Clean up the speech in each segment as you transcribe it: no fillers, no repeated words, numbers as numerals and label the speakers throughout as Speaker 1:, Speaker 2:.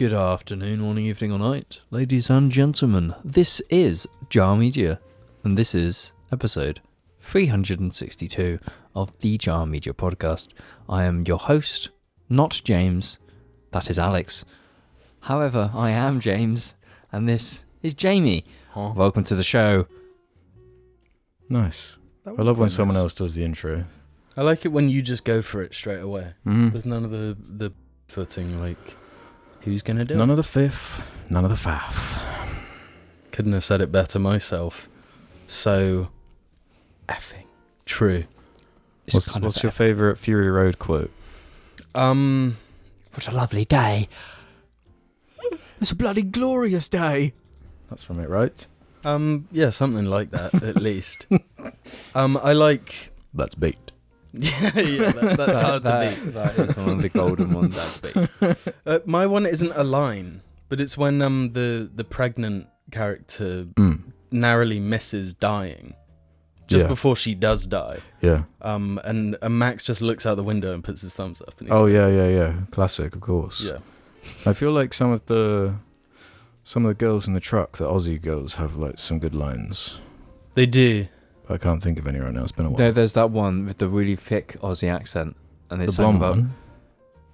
Speaker 1: Good afternoon, morning, evening, or night, ladies and gentlemen. This is Jar Media, and this is episode 362 of the Jar Media podcast. I am your host, not James, that is Alex. However, I am James, and this is Jamie. Welcome to the show.
Speaker 2: Nice. I love when someone else does the intro.
Speaker 3: I like it when you just go for it straight away.
Speaker 2: Mm-hmm.
Speaker 3: There's none of the footing, like, who's going to do
Speaker 2: None
Speaker 3: it?
Speaker 2: of the fifth, none of the faff.
Speaker 3: Couldn't have said it better myself. So, effing true.
Speaker 2: What's your favourite Fury Road quote?
Speaker 1: What a lovely day.
Speaker 2: It's a bloody glorious day. That's from it, right?
Speaker 3: Yeah, something like that, at least. I like...
Speaker 2: That's beat.
Speaker 3: yeah, that's hard to beat.
Speaker 1: That is one of the golden ones. That's beat.
Speaker 3: My one isn't a line, but it's when the pregnant character narrowly misses dying. Just before she does die.
Speaker 2: Yeah.
Speaker 3: And Max just looks out the window and puts his thumbs up. And
Speaker 2: Oh, yeah. Classic, of course.
Speaker 3: Yeah.
Speaker 2: I feel like some of the girls in the truck, the Aussie girls, have like some good lines.
Speaker 3: They do.
Speaker 2: I can't think of any right now. It's been a while.
Speaker 1: There's that one with the really thick Aussie accent, and
Speaker 2: The
Speaker 1: it's
Speaker 2: blonde
Speaker 1: about,
Speaker 2: one.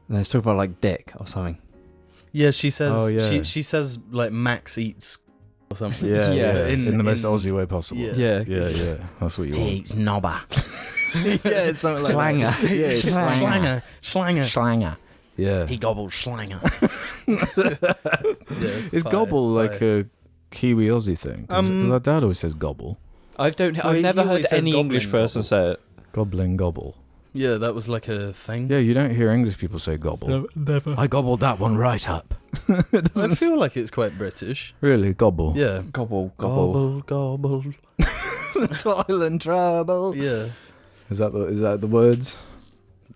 Speaker 1: and they talk about like dick or something.
Speaker 3: Yeah, she says.
Speaker 2: Oh, yeah.
Speaker 3: She says like Max eats or something.
Speaker 2: Yeah,
Speaker 1: Yeah.
Speaker 2: yeah. In the most Aussie way possible.
Speaker 3: Yeah.
Speaker 2: Yeah. That's what you want.
Speaker 3: He eats knobber.
Speaker 2: Yeah, it's something like
Speaker 1: Slanger.
Speaker 2: that. Yeah, it's
Speaker 3: Slanger.
Speaker 2: Slanger. Yeah.
Speaker 3: He gobbled slanger.
Speaker 2: Is gobble like a Kiwi Aussie thing? Because our dad always says gobble.
Speaker 1: I've
Speaker 3: Well,
Speaker 1: never
Speaker 3: he
Speaker 1: heard
Speaker 3: always says
Speaker 1: any English
Speaker 3: goblin
Speaker 1: person
Speaker 3: gobble.
Speaker 1: say it.
Speaker 2: Gobbling gobble.
Speaker 3: Yeah, that was like a thing.
Speaker 2: Yeah, you don't hear English people say gobble.
Speaker 1: Never.
Speaker 2: I gobbled that one right up.
Speaker 3: I feel like it's quite British.
Speaker 2: Really, gobble.
Speaker 3: Yeah.
Speaker 1: Gobble.
Speaker 3: Gobble.
Speaker 2: Toil and trouble.
Speaker 3: Yeah.
Speaker 2: Is that the words?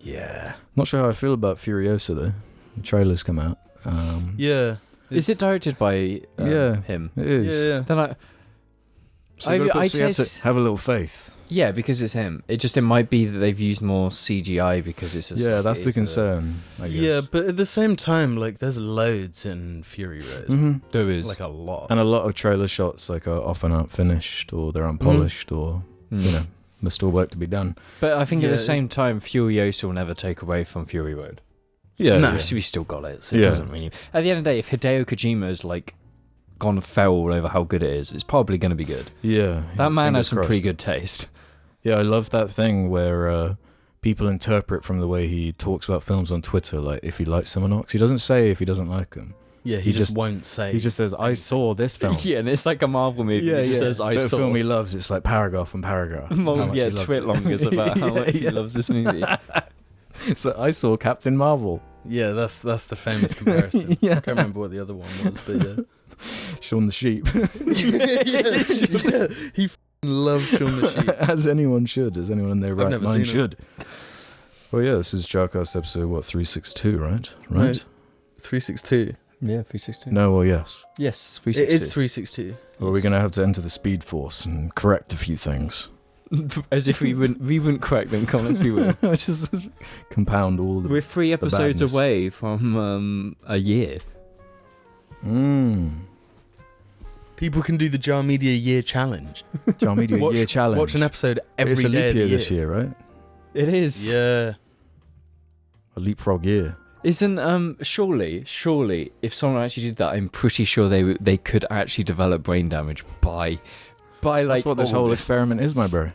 Speaker 2: Yeah. Not sure how I feel about Furiosa though. The trailer's come out.
Speaker 3: Yeah.
Speaker 1: Is it directed by
Speaker 2: Yeah.
Speaker 1: him?
Speaker 2: It is.
Speaker 3: Yeah.
Speaker 1: Then
Speaker 2: So you
Speaker 1: I'd
Speaker 2: have
Speaker 1: say
Speaker 2: to have a little faith.
Speaker 1: yeah, because it's him. It might be that they've used more CGI because it's
Speaker 2: Yeah, that's the concern, I guess.
Speaker 3: Yeah, but at the same time, like, there's loads in Fury Road.
Speaker 2: Mm-hmm.
Speaker 1: There is.
Speaker 3: Like, a lot.
Speaker 2: And a lot of trailer shots like are often aren't finished or they're unpolished or you know, there's still work to be done.
Speaker 1: But I think at the
Speaker 3: Yeah.
Speaker 1: same time, Furiosa will never take away from Fury Road.
Speaker 2: Yeah.
Speaker 3: No.
Speaker 2: yeah.
Speaker 1: We still got it, so it
Speaker 2: Yeah.
Speaker 1: doesn't really... At the end of the day, if Hideo Kojima's, like, gone feral over how good it is, it's probably going to be good.
Speaker 2: Yeah.
Speaker 1: That man has
Speaker 2: fingers
Speaker 1: some
Speaker 2: crossed.
Speaker 1: pretty good taste.
Speaker 2: Yeah, I love that thing where people interpret from the way he talks about films on Twitter, like if he likes them or not. 'Cause he doesn't say if he doesn't like them.
Speaker 3: Yeah,
Speaker 2: he
Speaker 3: he just
Speaker 2: just-
Speaker 3: won't say.
Speaker 2: He just says, "I saw this film."
Speaker 1: Yeah, and it's like a Marvel movie. He just says, I
Speaker 2: But a
Speaker 1: saw...
Speaker 2: film he loves. It's like paragraph and paragraph. how much
Speaker 1: yeah,
Speaker 2: he loves
Speaker 1: twit
Speaker 2: it.
Speaker 1: long is about how much he
Speaker 2: Yeah.
Speaker 1: loves this movie.
Speaker 2: So I saw Captain Marvel.
Speaker 3: Yeah, that's the famous comparison.
Speaker 2: Yeah.
Speaker 3: I can't remember what the other one was, but yeah.
Speaker 2: Shaun the Sheep,
Speaker 3: yeah. He loves Shaun the Sheep.
Speaker 2: as anyone should, as anyone in their right
Speaker 3: never
Speaker 2: mind
Speaker 3: seen it.
Speaker 2: should. Well, yeah, this is JARCast episode 362, right? Right?
Speaker 3: 362.
Speaker 1: Yeah, 362.
Speaker 2: No, well, yes.
Speaker 1: Yes,
Speaker 3: It
Speaker 1: 362.
Speaker 3: is 362.
Speaker 2: Well, we're gonna have to enter the Speed Force and correct a few things.
Speaker 1: As if we wouldn't correct them comments, we would.
Speaker 2: Just compound all the.
Speaker 1: We're 3 episodes
Speaker 2: badness.
Speaker 1: away from a year.
Speaker 3: People can do the Jar Media Year Challenge.
Speaker 2: Jar Media
Speaker 3: Watch-
Speaker 2: Year Challenge.
Speaker 3: Watch an episode every
Speaker 2: It's a
Speaker 3: day
Speaker 2: leap
Speaker 3: of
Speaker 2: year
Speaker 3: the
Speaker 2: this year, right?
Speaker 1: It is.
Speaker 3: Yeah.
Speaker 2: A leapfrog year.
Speaker 1: Isn't surely if someone actually did that, I'm pretty sure they could actually develop brain damage by like
Speaker 2: That's what this
Speaker 1: all
Speaker 2: whole
Speaker 1: this.
Speaker 2: experiment is, my bro.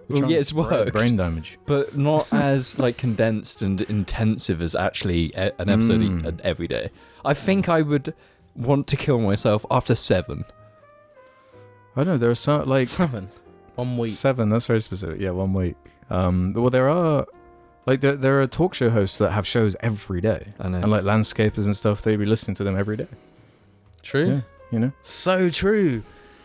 Speaker 2: We're
Speaker 1: Well,
Speaker 2: trying
Speaker 1: yeah,
Speaker 2: to
Speaker 1: it's
Speaker 2: spread
Speaker 1: worked.
Speaker 2: brain damage.
Speaker 1: But not as like condensed and intensive as actually an episode every day. I think I would want to kill myself after 7.
Speaker 2: I don't know. There are some like
Speaker 3: 7. 1 week.
Speaker 2: 7. That's very specific. Yeah, 1 week. Well, there are like there are talk show hosts that have shows every day,
Speaker 1: I know.
Speaker 2: and like landscapers and stuff. They'd be listening to them every day.
Speaker 3: True.
Speaker 2: Yeah, you know.
Speaker 3: So true.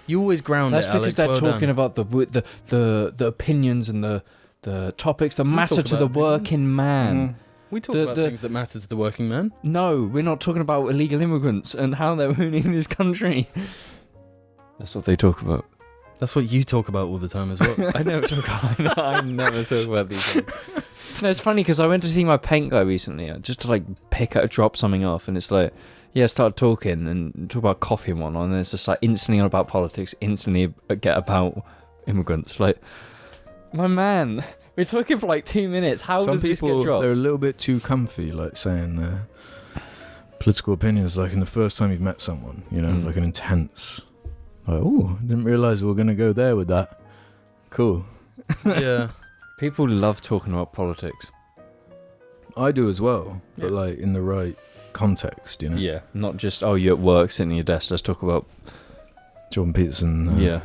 Speaker 3: You always ground
Speaker 1: That's
Speaker 3: it,
Speaker 1: because
Speaker 3: Alex.
Speaker 1: they're talking about the opinions and the topics that matter
Speaker 3: talk
Speaker 1: to the
Speaker 3: about
Speaker 1: working man.
Speaker 3: We talk
Speaker 1: The-
Speaker 3: about
Speaker 1: the-
Speaker 3: things that matter to the working man.
Speaker 1: No, we're not talking about illegal immigrants and how they're ruining this country. That's what they talk about.
Speaker 3: That's what you talk about all the time as well.
Speaker 1: I never talk about these things. So it's funny because I went to see my paint guy recently just to like drop something off, and it's like, start talking and talk about coffee and whatnot, and it's just like instantly on about politics, instantly get about immigrants. Like, my man, we're talking for like 2 minutes. How does this get dropped?
Speaker 2: They're a little bit too comfy, like saying their political opinions, like in the first time you've met someone, you know, like an intense. Like, oh, I didn't realise we were going to go there with that. Cool.
Speaker 3: Yeah.
Speaker 1: People love talking about politics.
Speaker 2: I do as well, but like in the right context, you know?
Speaker 1: Yeah, not just, oh, you're at work, sitting at your desk, let's talk about...
Speaker 2: Jordan Peterson.
Speaker 1: Yeah.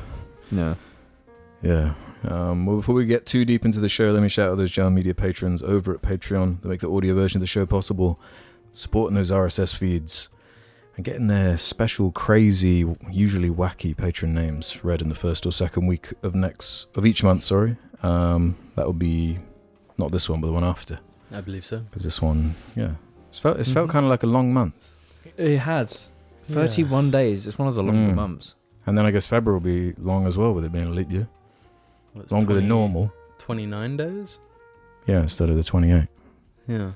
Speaker 2: Well, before we get too deep into the show, let me shout out those Jar Media patrons over at Patreon that make the audio version of the show possible, supporting those RSS feeds, and getting their special, crazy, usually wacky patron names read in the first or second week of each month. That will be not this one, but the one after.
Speaker 3: I believe so.
Speaker 2: Because this one, it's felt kind of like a long month.
Speaker 1: It has. 31 days. It's one of the longer months.
Speaker 2: And then I guess February will be long as well, with it being a leap year.
Speaker 3: Well,
Speaker 2: longer than normal.
Speaker 3: 29 days?
Speaker 2: Yeah, instead of the 28.
Speaker 3: Yeah.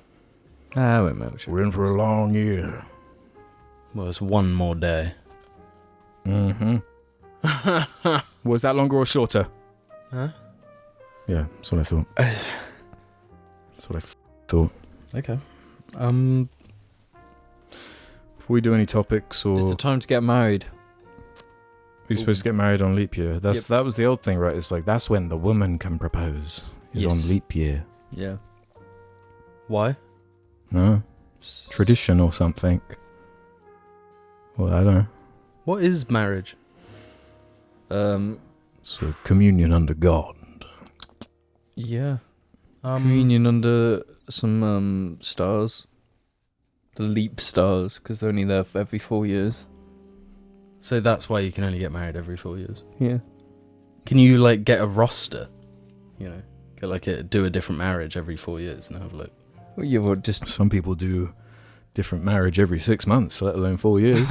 Speaker 1: I won't mention.
Speaker 2: We're in for a long year.
Speaker 3: Well, it's one more day.
Speaker 2: Mm-hmm. Was that longer or shorter?
Speaker 3: Huh?
Speaker 2: Yeah, that's what I thought. That's what I thought.
Speaker 3: Okay.
Speaker 2: Before we do any topics, or
Speaker 1: It's the time to get married.
Speaker 2: you're supposed to get married on leap year. That was the old thing, right? It's like that's when the woman can propose. Is on leap year.
Speaker 1: Yeah.
Speaker 3: Why?
Speaker 2: No, tradition or something. Well, I don't know.
Speaker 3: What is marriage?
Speaker 2: It's a communion under God.
Speaker 1: Yeah. Communion under some stars. The leap stars, because they're only there for every 4 years.
Speaker 3: So that's why you can only get married every 4 years.
Speaker 1: Yeah.
Speaker 3: Can you like get a roster? You know, get like do a different marriage every 4 years and have like.
Speaker 1: Well, you would just.
Speaker 2: Some people do different marriage every 6 months, let alone 4 years.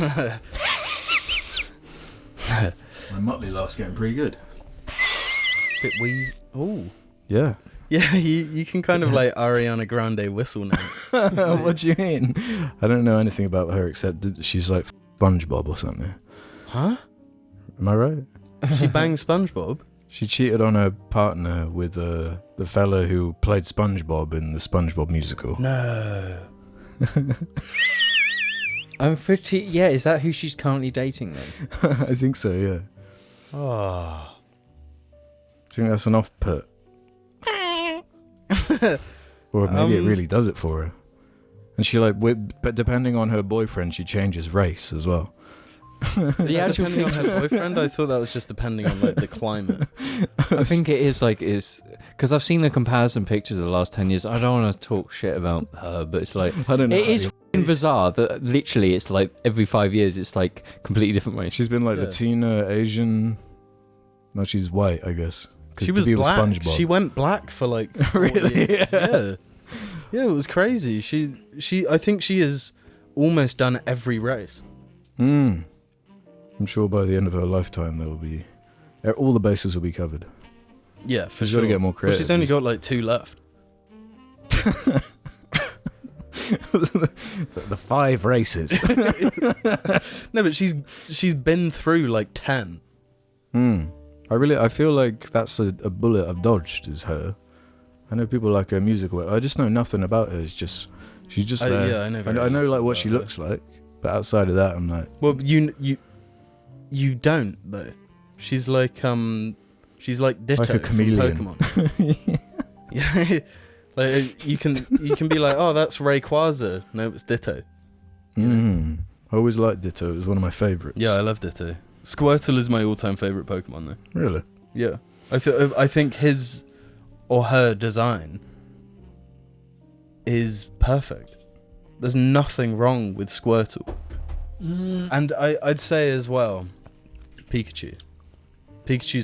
Speaker 2: My Motley laugh's getting pretty good.
Speaker 3: Bit wheezy. Oh.
Speaker 2: Yeah.
Speaker 3: Yeah, you can kind of like Ariana Grande whistle now.
Speaker 2: What do you mean? I don't know anything about her except that she's like SpongeBob or something.
Speaker 3: Huh?
Speaker 2: Am I right?
Speaker 3: She banged SpongeBob?
Speaker 2: She cheated on her partner with the fella who played SpongeBob in the SpongeBob musical.
Speaker 3: No.
Speaker 1: I'm pretty. Yeah, is that who she's currently dating then?
Speaker 2: I think so, yeah.
Speaker 3: Oh.
Speaker 2: Do you think that's an off-put? Or maybe it really does it for her. And she but depending on her boyfriend, she changes race as well.
Speaker 3: The actual depending on her boyfriend, I thought that was just depending on like the climate.
Speaker 1: I think it is because I've seen the comparison pictures of the last 10 years. I don't want to talk shit about her, but it's like
Speaker 2: I don't know.
Speaker 1: It is bizarre that literally it's like every 5 years it's like completely different ways.
Speaker 2: She's been like Latina, Asian. No, she's white, I guess.
Speaker 3: She was black. SpongeBob. She went black for like 4
Speaker 2: really
Speaker 3: years. Yeah, it was crazy. She I think she has almost done every race.
Speaker 2: I'm sure by the end of her lifetime there will be all the bases will be covered.
Speaker 3: Yeah, for
Speaker 2: she's
Speaker 3: sure.
Speaker 2: Got to get more creative.
Speaker 3: Well, she's only got like 2 left.
Speaker 2: The 5 races.
Speaker 3: No, but she's been through like 10.
Speaker 2: I feel like that's a bullet I've dodged, is her. I know people like her music, I just know nothing about her. She's just there.
Speaker 3: Yeah,
Speaker 2: I know like what she looks like, but outside of that, I'm like.
Speaker 3: Well, you don't though. She's like Ditto,
Speaker 2: like a chameleon.
Speaker 3: From Pokemon. Yeah, like you can be like, oh, that's Rayquaza. No, it's Ditto.
Speaker 2: I always liked Ditto. It was one of my favourites.
Speaker 3: Yeah, I love Ditto. Squirtle is my all-time favourite Pokemon though.
Speaker 2: Really?
Speaker 3: Yeah. I think his or her design is perfect. There's nothing wrong with Squirtle. And I'd say as well, Pikachu's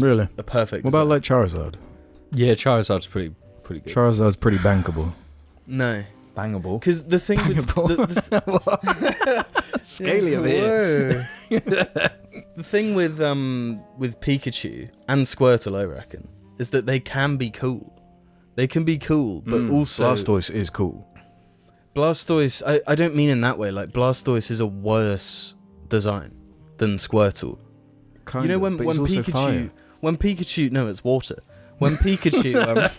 Speaker 2: really
Speaker 3: a perfect
Speaker 2: What
Speaker 3: design.
Speaker 2: about like Charizard?
Speaker 1: Yeah, Charizard's pretty good.
Speaker 2: Charizard's pretty bankable.
Speaker 3: No.
Speaker 1: Bangable.
Speaker 3: Because the thing with...
Speaker 1: Scaly of it.
Speaker 3: The thing with Pikachu and Squirtle, I reckon, is that they can be cool. They can be cool, but also...
Speaker 2: Blastoise is cool.
Speaker 3: Blastoise, I don't mean in that way. Like, Blastoise is a worse design than Squirtle.
Speaker 2: Kind
Speaker 3: you know,
Speaker 2: of,
Speaker 3: when
Speaker 2: but he's also fire.
Speaker 3: Pikachu, no, it's water. When Pikachu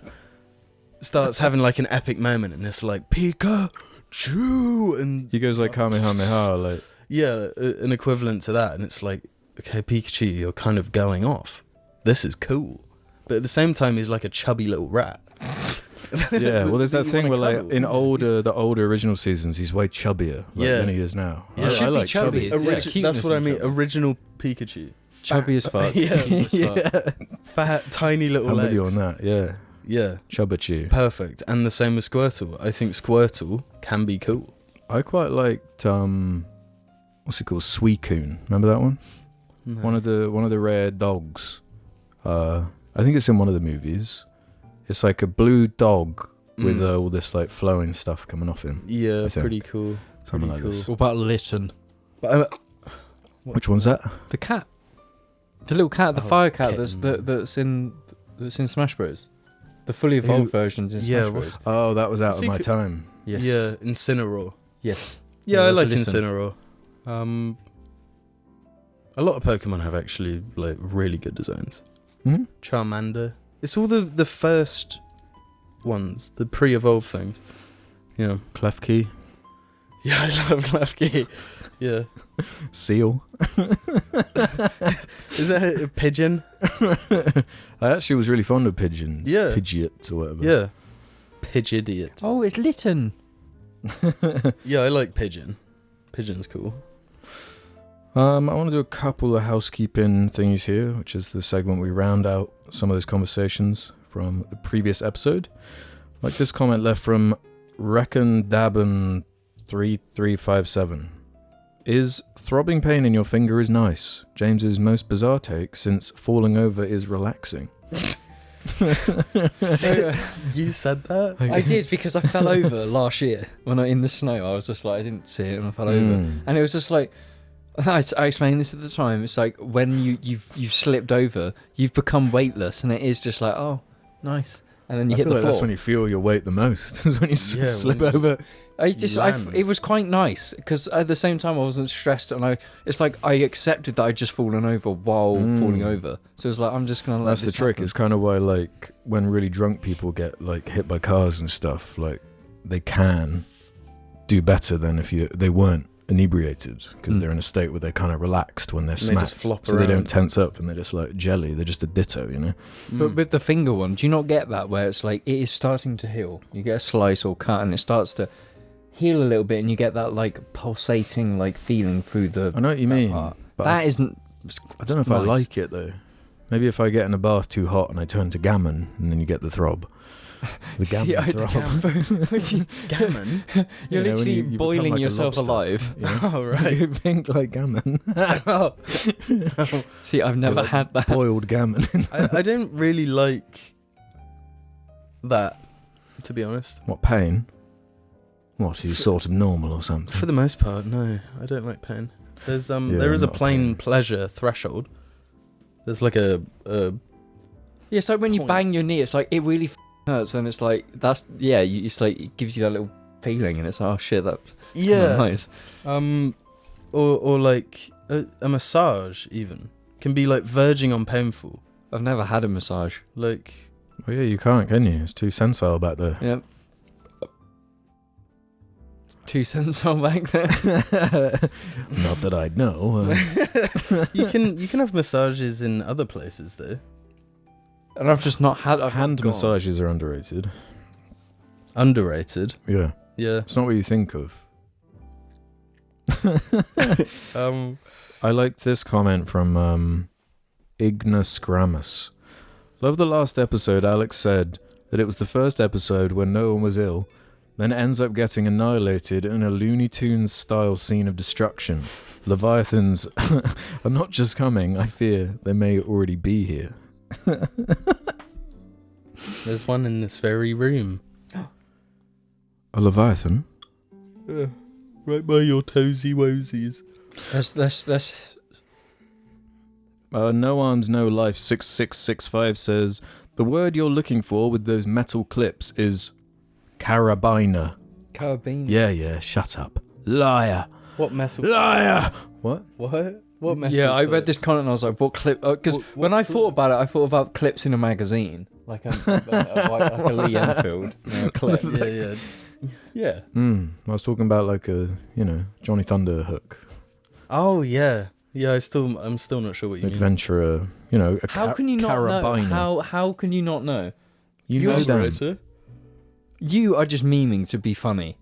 Speaker 3: starts having like an epic moment and it's like, Pikachu! And
Speaker 2: He goes like Kamehameha, like...
Speaker 3: yeah, an equivalent to that. And it's like, okay, Pikachu, you're kind of going off. This is cool. But at the same time, he's like a chubby little rat.
Speaker 2: Yeah, well, there's that
Speaker 3: You
Speaker 2: thing where,
Speaker 3: wanna
Speaker 2: like,
Speaker 3: cuddle.
Speaker 2: in the older original seasons, he's way chubbier than he is now.
Speaker 3: Yeah.
Speaker 2: I
Speaker 1: Should be
Speaker 2: like
Speaker 1: chubby.
Speaker 2: chubby.
Speaker 1: Yeah, cuteness
Speaker 3: That's what I
Speaker 1: and
Speaker 3: mean.
Speaker 1: chubby.
Speaker 3: Original Pikachu.
Speaker 1: Chubby as fuck.
Speaker 3: Yeah. Fat, tiny little
Speaker 2: I'm
Speaker 3: legs.
Speaker 2: with you on that, yeah.
Speaker 3: Yeah.
Speaker 2: Chubbachu.
Speaker 3: Perfect. And the same with Squirtle. I think Squirtle can be cool.
Speaker 2: I quite liked, what's it called? Suicune. Remember that one?
Speaker 3: No.
Speaker 2: One of the rare dogs. I think it's in one of the movies. It's like a blue dog with all this like flowing stuff coming off him.
Speaker 3: Yeah,
Speaker 2: I think.
Speaker 3: pretty cool.
Speaker 2: Something
Speaker 3: Pretty
Speaker 2: like this.
Speaker 1: What about Litten?
Speaker 3: But
Speaker 2: Which one's that?
Speaker 1: The cat. The little cat, the
Speaker 3: Oh,
Speaker 1: fire cat
Speaker 3: kitten.
Speaker 1: that's in Smash Bros. The fully evolved versions in Smash
Speaker 3: yeah,
Speaker 1: Bros.
Speaker 2: Oh, that was out of
Speaker 3: Suicune-
Speaker 2: my time.
Speaker 1: Yes.
Speaker 3: Yeah, Incineroar.
Speaker 1: Yes.
Speaker 3: Yeah, I
Speaker 1: that's
Speaker 3: like
Speaker 1: a listen.
Speaker 3: Incineroar. A lot of Pokemon have actually like really good designs.
Speaker 2: Mm-hmm.
Speaker 3: Charmander. It's all the first ones, the pre-evolved things. Yeah.
Speaker 2: Klefki.
Speaker 3: Yeah, I love Klefki. Yeah.
Speaker 2: Seal.
Speaker 3: Is that a pigeon?
Speaker 2: I actually was really fond of pigeons.
Speaker 3: Yeah.
Speaker 2: Pidgeot or whatever.
Speaker 3: Yeah. Pidgeot.
Speaker 1: Oh, it's Litten.
Speaker 3: Yeah, I like Pigeon. Pigeon's cool.
Speaker 2: I want to do a couple of housekeeping thingies here, which is the segment we round out some of those conversations from the previous episode. Like this comment left from Reckon3357. Is throbbing pain in your finger is nice? James's most bizarre take, since falling over is relaxing.
Speaker 3: You said that?
Speaker 1: I did, because I fell over last year when I in the snow. I was just like, I didn't see it and I fell over, and it was just like, I explained this at the time. It's like when you've slipped over, you've become weightless, and it is just like, oh, nice, and then you hit the floor.
Speaker 2: That's when you feel your weight the most. Is when you slip
Speaker 3: when you-
Speaker 2: over.
Speaker 1: It was quite nice because at the same time I wasn't stressed, and it's like I accepted that I'd just fallen over while falling over. So it's like I'm just gonna let
Speaker 2: That's the
Speaker 1: this
Speaker 2: trick.
Speaker 1: happen.
Speaker 2: It's kind of why, like, when really drunk people get like hit by cars and stuff, like they can do better than if they weren't inebriated, because they're in a state where they're kind of relaxed when they're
Speaker 3: And they
Speaker 2: smacked,
Speaker 3: just flop
Speaker 2: so they don't
Speaker 3: around.
Speaker 2: tense up and they're just like jelly. They're just a ditto, you know.
Speaker 1: But with the finger one, do you not get that where it's like it is starting to heal? You get a slice or cut, and it starts to heal a little bit, and you get that like pulsating like feeling through the.
Speaker 2: I know what you mean,
Speaker 1: part.
Speaker 2: but
Speaker 1: That isn't.
Speaker 2: I don't know if I like it though. Maybe if I get in a bath too hot and I turn to gammon, and then you get the throb. The gammon
Speaker 1: Yeah,
Speaker 2: throb.
Speaker 3: Gammon?
Speaker 1: You're
Speaker 2: You know, when
Speaker 1: literally
Speaker 2: you become
Speaker 1: boiling
Speaker 2: like a
Speaker 1: yourself
Speaker 2: lobster,
Speaker 1: alive.
Speaker 2: You know?
Speaker 3: Oh, right.
Speaker 2: You think like gammon.
Speaker 3: Oh.
Speaker 1: See, I've never
Speaker 2: like
Speaker 1: had that.
Speaker 2: Boiled gammon.
Speaker 3: I don't really like that, to be honest.
Speaker 2: What, pain? What, are you sort of normal or something?
Speaker 3: For the most part, no. I don't like pain. There's
Speaker 2: Yeah,
Speaker 3: there is a
Speaker 2: not a
Speaker 3: plain
Speaker 2: pain.
Speaker 3: pleasure threshold. There's like a
Speaker 1: Yeah, it's like when you
Speaker 3: point.
Speaker 1: bang your knee, it's like it really hurts, and it's like it's like it gives you that little feeling, and it's like, oh shit, that's
Speaker 3: yeah.
Speaker 1: nice.
Speaker 3: Or like a massage even can be like verging on painful.
Speaker 1: I've never had a massage.
Speaker 3: Like
Speaker 2: Well, yeah, you can't, can you? It's too sensile back there.
Speaker 1: Yep. 2 cents on back there.
Speaker 2: Not that I'd know.
Speaker 3: you can have massages in other places though.
Speaker 1: And I've just not had. I've
Speaker 2: Hand
Speaker 1: not gone.
Speaker 2: massages are underrated.
Speaker 3: Underrated.
Speaker 2: Yeah.
Speaker 3: Yeah.
Speaker 2: It's not what you think of. I liked this comment from Ignis Grammus. Love the last episode. Alex said that it was the first episode when no one was ill, then ends up getting annihilated in a Looney Tunes style scene of destruction. Leviathans are not just coming, I fear they may already be here.
Speaker 3: There's one in this very room.
Speaker 2: A Leviathan?
Speaker 3: Right by your toesy woesies.
Speaker 1: Let's
Speaker 2: No Arms No Life 6665 says, the word you're looking for with those metal clips is carabiner.
Speaker 1: Carabiner.
Speaker 2: Yeah, shut up. Liar.
Speaker 3: What metal?
Speaker 2: Liar! What?
Speaker 3: What metal?
Speaker 1: Yeah, I
Speaker 3: clip?
Speaker 1: read this comment and I was like, what clip? Because when I thought about it, I thought about clips in a magazine. Like a Lee Enfield clip.
Speaker 3: Yeah.
Speaker 1: Yeah.
Speaker 2: I was talking about like a, Johnny Thunder hook.
Speaker 3: Oh yeah. Yeah, I'm still not sure what you mean.
Speaker 2: Adventurer, a
Speaker 1: How can you not
Speaker 2: carabiner.
Speaker 1: know? How can you not know?
Speaker 2: You know them.
Speaker 3: Operator?
Speaker 1: You are just memeing to be funny.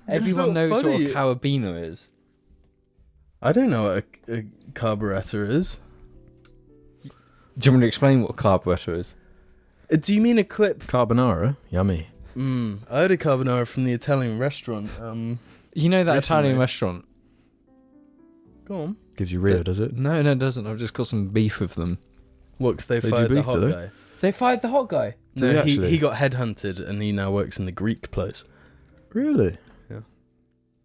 Speaker 1: Everyone
Speaker 3: not
Speaker 1: knows
Speaker 3: funny.
Speaker 1: what a carabiner is.
Speaker 3: I don't know what a carburetor is.
Speaker 1: Do you want me to explain what a carburetor is?
Speaker 3: Do you mean a clip?
Speaker 2: Carbonara, yummy.
Speaker 3: I had a carbonara from the Italian restaurant.
Speaker 1: You know that
Speaker 3: Recently.
Speaker 1: Italian restaurant?
Speaker 3: Go on.
Speaker 2: Gives you Rio, does it?
Speaker 1: No, it doesn't. I've just got some beef with them.
Speaker 3: What? 'Cause they
Speaker 2: They do
Speaker 3: fired the
Speaker 2: beef,
Speaker 3: hot
Speaker 2: do they?
Speaker 3: guy.
Speaker 1: They fired the hot guy.
Speaker 2: Do
Speaker 3: No,
Speaker 2: they
Speaker 3: he
Speaker 2: actually?
Speaker 3: got headhunted and he now works in the Greek place.
Speaker 2: Really?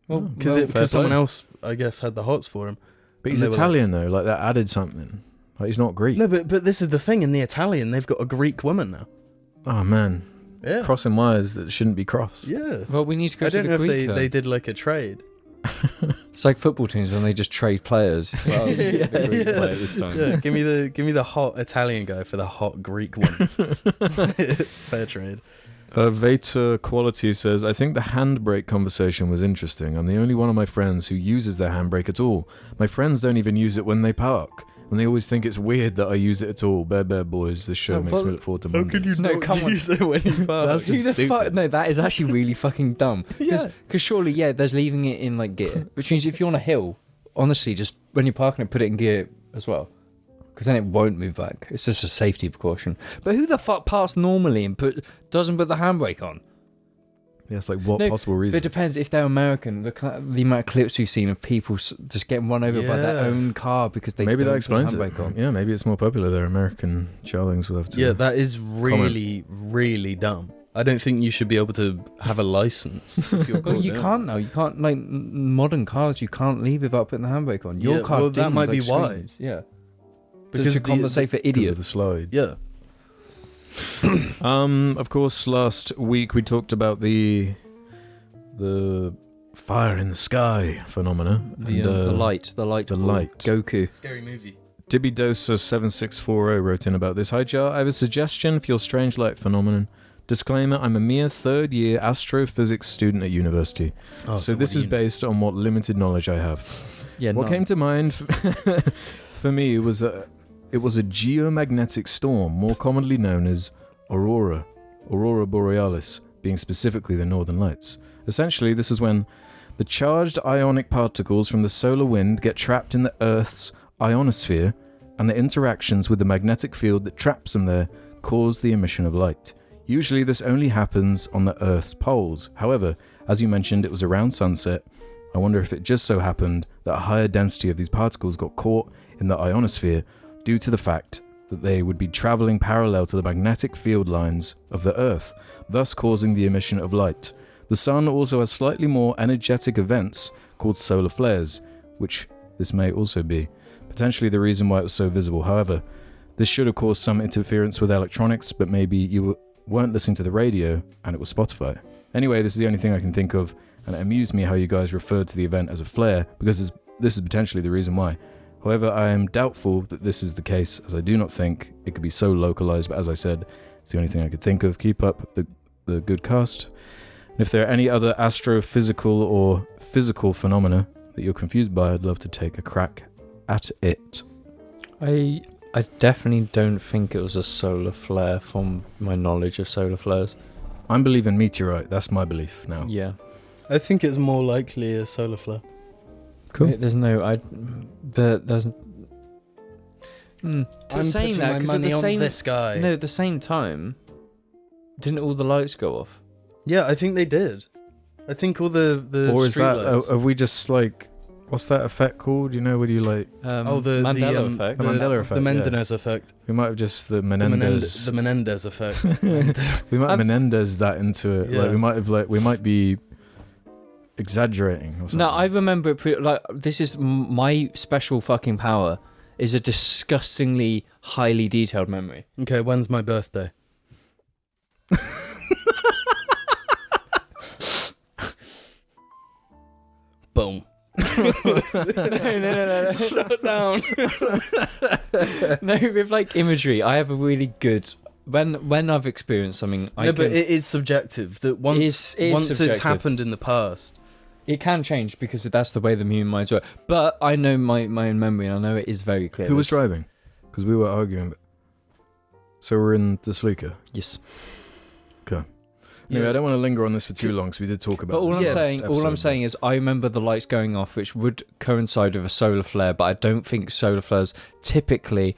Speaker 1: Well,
Speaker 3: Because someone else, I guess, had the hots for him.
Speaker 2: But
Speaker 3: And
Speaker 2: he's
Speaker 3: they were
Speaker 2: Italian though, like that added something. Like he's not Greek.
Speaker 3: No, but this is the thing. In the Italian, they've got a Greek woman now.
Speaker 2: Oh man,
Speaker 3: Yeah.
Speaker 2: crossing wires that shouldn't be crossed.
Speaker 3: Yeah.
Speaker 1: Well, we need to go
Speaker 3: I
Speaker 1: to
Speaker 3: don't
Speaker 1: the
Speaker 3: know
Speaker 1: Greek.
Speaker 3: if they did like a trade.
Speaker 1: It's like football teams when they just trade players. It's like, oh,
Speaker 3: Yeah,
Speaker 1: the Greek
Speaker 3: yeah.
Speaker 1: player this time.
Speaker 3: Yeah, give me the hot Italian guy for the hot Greek one. Fair trade.
Speaker 2: Veta Quality says, I think the handbrake conversation was interesting. I'm the only one of my friends who uses their handbrake at all. My friends don't even use it when they park. And they always think it's weird that I use it at all. Bear boys, this show
Speaker 1: No,
Speaker 2: makes
Speaker 1: but-
Speaker 2: me look forward to
Speaker 3: How
Speaker 2: Mondays.
Speaker 3: could you
Speaker 1: No,
Speaker 3: not
Speaker 1: come on.
Speaker 3: use it when you park?
Speaker 2: That's
Speaker 1: Who
Speaker 2: just
Speaker 1: the
Speaker 2: stupid.
Speaker 1: fuck? No, that is actually really fucking dumb.
Speaker 3: Yeah.
Speaker 1: Because surely, yeah, there's leaving it in like gear. Which means if you're on a hill, honestly, just when you're parking it, put it in gear as well. Because then it won't move back. It's just a safety precaution. But who the fuck parks normally and doesn't put the handbrake on?
Speaker 2: Yeah, it's like what
Speaker 1: No,
Speaker 2: possible
Speaker 1: But
Speaker 2: reason?
Speaker 1: it depends if they're American. The amount of clips we've seen of people just getting run over by their
Speaker 3: Yeah.
Speaker 1: own car because they
Speaker 2: Maybe
Speaker 1: don't
Speaker 2: that explains
Speaker 1: put the
Speaker 2: it.
Speaker 1: handbrake on.
Speaker 2: Yeah, maybe it's more popular there. American Jarlings will have to.
Speaker 3: Yeah, that is really, really dumb. I don't think you should be able to have a license. If you're
Speaker 1: Well,
Speaker 3: caught
Speaker 1: you
Speaker 3: doing
Speaker 1: can't now. You can't, like, modern cars, you can't leave without putting the handbrake on. Your
Speaker 3: Yeah,
Speaker 1: car
Speaker 3: well, that
Speaker 1: dings,
Speaker 3: might
Speaker 1: like,
Speaker 3: be why.
Speaker 1: screams. Yeah.
Speaker 3: Because
Speaker 1: to
Speaker 3: the-
Speaker 1: compensate for
Speaker 2: because of
Speaker 1: idiots.
Speaker 2: the slides.
Speaker 3: it. Yeah.
Speaker 2: Of course, last week we talked about the fire in the sky phenomena.
Speaker 1: The light.
Speaker 2: the
Speaker 1: ball.
Speaker 2: light.
Speaker 1: Goku.
Speaker 3: Scary movie.
Speaker 2: Dibidosa7640 wrote in about this. Hi Jar, I have a suggestion for your strange light phenomenon. Disclaimer, I'm a mere third year astrophysics student at university.
Speaker 3: Oh,
Speaker 2: so
Speaker 3: what
Speaker 2: this
Speaker 3: do
Speaker 2: is
Speaker 3: you know?
Speaker 2: based on what limited knowledge I have.
Speaker 1: Yeah,
Speaker 2: What came to mind for me was that it was a geomagnetic storm, more commonly known as Aurora Borealis, being specifically the northern lights. Essentially, this is when the charged ionic particles from the solar wind get trapped in the Earth's ionosphere, and the interactions with the magnetic field that traps them there cause the emission of light. Usually this only happens on the Earth's poles. However, as you mentioned, it was around sunset. I wonder if it just so happened that a higher density of these particles got caught in the ionosphere due to the fact that they would be travelling parallel to the magnetic field lines of the Earth, thus causing the emission of light. The Sun also has slightly more energetic events called solar flares, which this may also be, potentially the reason why it was so visible. However, this should have caused some interference with electronics, but maybe you weren't listening to the radio and it was Spotify. Anyway, this is the only thing I can think of, and it amused me how you guys referred to the event as a flare, because this is potentially the reason why. However, I am doubtful that this is the case, as I do not think it could be so localized, but as I said, it's the only thing I could think of. Keep up the good cast. And if there are any other astrophysical or physical phenomena that you're confused by, I'd love to take a crack at it.
Speaker 1: I definitely don't think it was a solar flare from my knowledge of solar flares.
Speaker 2: I'm believing meteorite, that's my belief now.
Speaker 1: Yeah.
Speaker 3: I think it's more likely a solar flare.
Speaker 2: Cool.
Speaker 1: There's no... But there's...
Speaker 3: I'm
Speaker 1: saying
Speaker 3: putting
Speaker 1: that,
Speaker 3: my
Speaker 1: 'cause at
Speaker 3: money
Speaker 1: the
Speaker 3: on
Speaker 1: same...
Speaker 3: this guy.
Speaker 1: No, at the same time, didn't all the lights go off?
Speaker 3: Yeah, I think they did. I think all the
Speaker 2: Or is
Speaker 3: street
Speaker 2: that,
Speaker 3: lights.
Speaker 2: have we just like, what's that effect called? You know, where you like,
Speaker 3: the
Speaker 1: Mandela effect.
Speaker 2: the Mandela effect,
Speaker 3: the
Speaker 2: yeah.
Speaker 3: Menendez effect.
Speaker 2: we might have just the
Speaker 3: The
Speaker 2: Menendez,
Speaker 3: Menendez effect.
Speaker 2: we might have
Speaker 1: I've-
Speaker 2: Menendez that into it.
Speaker 3: Yeah.
Speaker 2: Like we might be exaggerating or something.
Speaker 1: No, I remember it this is my special fucking power, is a disgustingly highly detailed memory.
Speaker 3: Okay, when's my birthday? boom.
Speaker 1: No.
Speaker 3: Shut down.
Speaker 1: No, with like imagery, I have a really good. When I've experienced something,
Speaker 3: But it is subjective. That once it's
Speaker 1: subjective.
Speaker 3: happened in the past,
Speaker 1: It can change because that's the way the human minds work. But I know my own memory, and I know it is very clear.
Speaker 2: Who was driving? Because we were arguing. So we're in the Sleeker.
Speaker 1: Yes.
Speaker 2: Okay. Anyway,
Speaker 3: Yeah.
Speaker 2: I don't want to linger on this for too long because we did talk about.
Speaker 1: But all
Speaker 2: this
Speaker 1: I'm
Speaker 2: last
Speaker 1: saying,
Speaker 2: episode,
Speaker 1: is, I remember the lights going off, which would coincide with a solar flare. But I don't think solar flares typically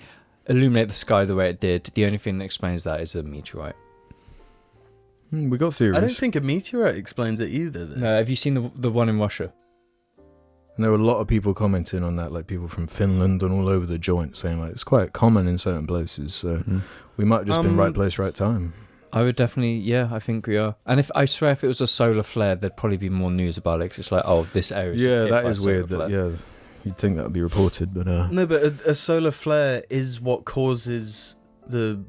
Speaker 1: illuminate the sky the way it did. The only thing that explains that is a meteorite.
Speaker 2: we got theories.
Speaker 3: I don't think a meteorite explains it either. Then.
Speaker 1: No, have you seen the one in Russia?
Speaker 2: And there were a lot of people commenting on that, like people from Finland and all over the joint, saying like it's quite common in certain places. So we might have just been right place, right time.
Speaker 1: I would definitely, yeah, I think we are. And if I swear, if it was a solar flare, there'd probably be more news about it. 'Cause it's like, oh, this area.
Speaker 2: Yeah, that is weird. That you'd think that would be reported, but
Speaker 3: No, but a solar flare is what causes the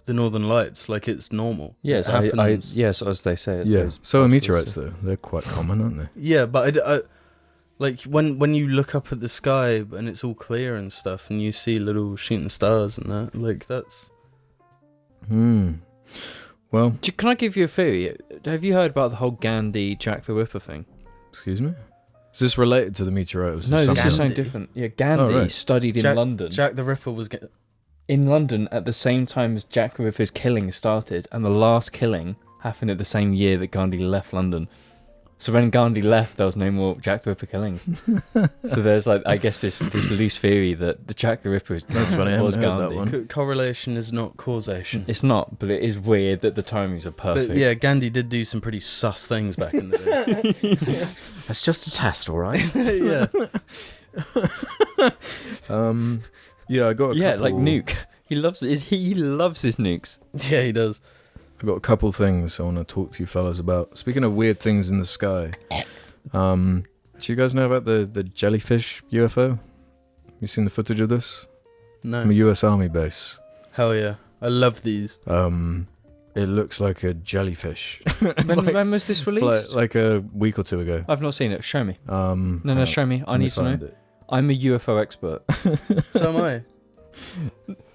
Speaker 3: northern lights. Like it's normal.
Speaker 1: Yes,
Speaker 3: it happens.
Speaker 1: yes, as they say. It's
Speaker 2: yeah.
Speaker 1: those
Speaker 2: So are
Speaker 1: particles,
Speaker 2: meteorites though. They're quite common, aren't they?
Speaker 3: Yeah, but I like when you look up at the sky and it's all clear and stuff, and you see little shooting stars and that, like that's.
Speaker 2: Well,
Speaker 1: Can I give you a theory? Have you heard about the whole Gandhi Jack the Ripper thing?
Speaker 2: excuse me. Is this related to the meteorite? Or is
Speaker 1: No, this
Speaker 3: something-
Speaker 1: is something different. Yeah, Gandhi
Speaker 2: right.
Speaker 1: studied in London.
Speaker 3: Jack the Ripper was
Speaker 1: In London at the same time as Jack the Ripper's killing started, and the last killing happened at the same year that Gandhi left London. So when Gandhi left, there was no more Jack the Ripper killings. So there's like, I guess this loose theory that the Jack the Ripper was
Speaker 2: funny, I
Speaker 1: was
Speaker 2: haven't heard that
Speaker 1: Gandhi.
Speaker 2: one.
Speaker 3: correlation is not causation.
Speaker 1: It's not, but it is weird that the timings are perfect.
Speaker 3: But yeah, Gandhi did do some pretty sus things back in the day.
Speaker 2: That's just a test, all right.
Speaker 3: Yeah.
Speaker 2: Yeah, I got a couple,
Speaker 1: like Nuke. He loves his nukes.
Speaker 3: Yeah, he does.
Speaker 2: I've got a couple things I want to talk to you fellas about. Speaking of weird things in the sky, do you guys know about the Jellyfish UFO? You seen the footage of this?
Speaker 3: No.
Speaker 2: From a US Army base.
Speaker 3: Hell yeah. I love these.
Speaker 2: It looks like a jellyfish.
Speaker 1: When was this released?
Speaker 2: Like a week or two ago.
Speaker 1: I've not seen it. Show me.
Speaker 2: No,
Speaker 1: Show me. I need to know.
Speaker 2: It.
Speaker 1: I'm a UFO expert.
Speaker 3: So am I.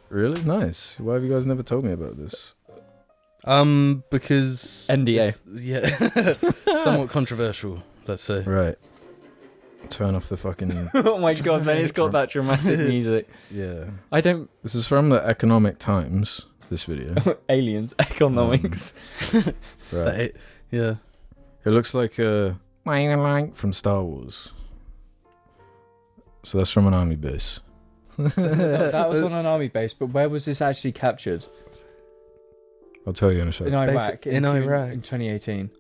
Speaker 2: Really? Nice. Why have you guys never told me about this?
Speaker 3: Because
Speaker 1: NDA.
Speaker 3: Yeah. Somewhat controversial, let's say.
Speaker 2: Right. Turn off the fucking...
Speaker 1: Oh my god, man, it's got that dramatic music.
Speaker 2: Yeah.
Speaker 1: I don't...
Speaker 2: This is from the Economic Times, this video.
Speaker 1: Aliens, economics.
Speaker 2: Right.
Speaker 3: Yeah.
Speaker 2: It looks like a... from Star Wars. So that's from an army base.
Speaker 1: That was on an army base, but where was this actually captured?
Speaker 2: I'll tell you in a
Speaker 1: In
Speaker 2: second.
Speaker 1: Iraq.
Speaker 3: In Iraq.
Speaker 1: In 2018.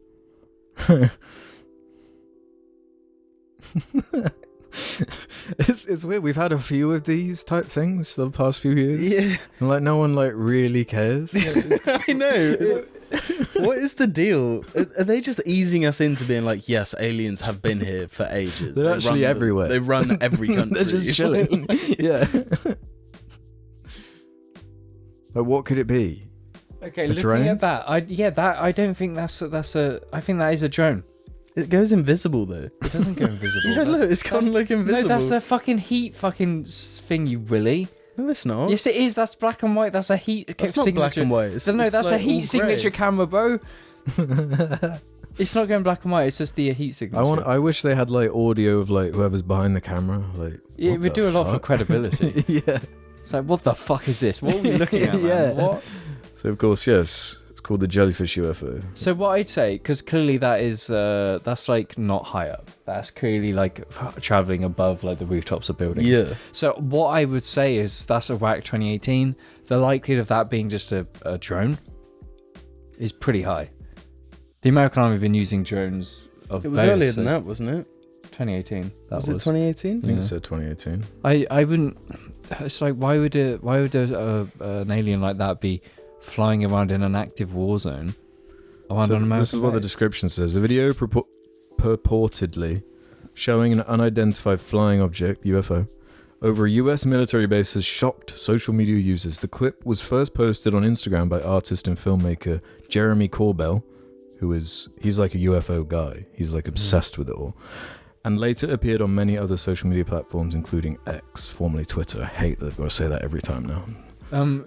Speaker 2: It's weird. We've had a few of these type things the past few years.
Speaker 3: Yeah.
Speaker 2: And like no one like really cares.
Speaker 3: I know. What is the deal? Are they just easing us into being like, yes, aliens have been here for ages.
Speaker 2: They're actually everywhere.
Speaker 3: They run every country.
Speaker 2: They're just chilling. Yeah. Like what could it be?
Speaker 1: Okay,
Speaker 2: A
Speaker 1: looking
Speaker 2: drone?
Speaker 1: at that, I don't think that's a. I think that is a drone.
Speaker 3: It goes invisible though.
Speaker 1: It doesn't go invisible.
Speaker 3: Yeah, look, it's gone look invisible.
Speaker 1: No, that's a fucking heat thing, you willy.
Speaker 3: No, it's not.
Speaker 1: Yes, it is. That's black and white. That's a heat
Speaker 3: That's not
Speaker 1: signature.
Speaker 3: black and white. It's,
Speaker 1: No,
Speaker 3: it's
Speaker 1: that's
Speaker 3: like
Speaker 1: a heat
Speaker 3: all
Speaker 1: signature
Speaker 3: grey.
Speaker 1: camera, bro. It's not going black and white. It's just the heat signature.
Speaker 2: I wish they had like audio of like whoever's behind the camera. Like
Speaker 1: Yeah, it
Speaker 2: what
Speaker 1: would
Speaker 2: the
Speaker 1: do a lot for
Speaker 2: fuck?
Speaker 1: credibility.
Speaker 2: Yeah.
Speaker 1: It's like, what the fuck is this? What are we looking at, man?
Speaker 2: Yeah.
Speaker 1: What?
Speaker 2: So of course, yes, it's called the Jellyfish UFO.
Speaker 1: So what I'd say, because clearly that is, that's like not high up. That's clearly like traveling above like the rooftops of buildings.
Speaker 3: Yeah.
Speaker 1: So what I would say is that's Iraq 2018. The likelihood of that being just a drone is pretty high. The American Army have been using drones of
Speaker 3: It was
Speaker 1: various,
Speaker 3: earlier than that, wasn't it?
Speaker 1: 2018. That
Speaker 3: Was it 2018?
Speaker 2: I think
Speaker 1: Yeah.
Speaker 2: it said 2018.
Speaker 1: I wouldn't. It's like why would an alien like that be flying around in an active war zone? Around
Speaker 2: So
Speaker 1: an American
Speaker 2: this is what the
Speaker 1: base?
Speaker 2: description says. A video purportedly showing an unidentified flying object, UFO, over a US military base has shocked social media users. The clip was first posted on Instagram by artist and filmmaker Jeremy Corbell, he's like a UFO guy. He's like obsessed with it all. and later appeared on many other social media platforms, including X, formerly Twitter. I hate that I've got to say that every time now.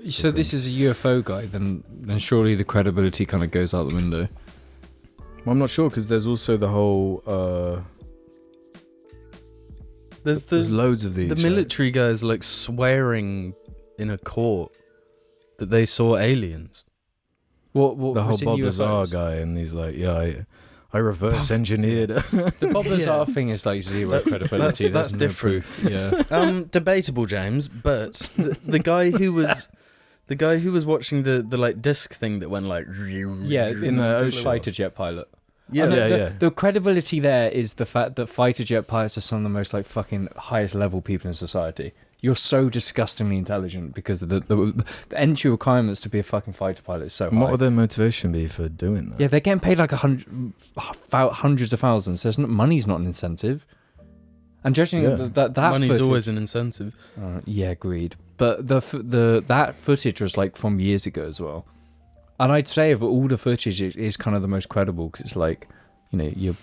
Speaker 1: So this is a UFO guy, then surely the credibility kind of goes out the window.
Speaker 2: Well, I'm not sure, because there's also the whole... There's loads of these.
Speaker 3: The military guys like swearing in a court that they saw aliens.
Speaker 1: What
Speaker 2: the whole Bob
Speaker 1: UFOs?
Speaker 2: Lazar guy, and he's like, yeah, I reverse engineered.
Speaker 1: The Bob Lazar thing is like zero credibility.
Speaker 3: That's
Speaker 1: no
Speaker 3: different.
Speaker 1: Proof. Yeah.
Speaker 3: Debatable, James. But the guy who was watching the like disc thing that went like
Speaker 1: In the fighter jet pilot.
Speaker 3: Yeah,
Speaker 1: The credibility there is the fact that fighter jet pilots are some of the most like fucking highest level people in society. You're so disgustingly intelligent because of the entry requirements to be a fucking fighter pilot is so high.
Speaker 2: What would their motivation be for doing that?
Speaker 1: Yeah, they're getting paid like hundreds of thousands. Money's not an incentive. And judging that
Speaker 3: money's
Speaker 1: footage,
Speaker 3: always an incentive.
Speaker 1: Yeah, agreed. But that footage was like from years ago as well. And I'd say of all the footage, it is kind of the most credible because it's like, you're...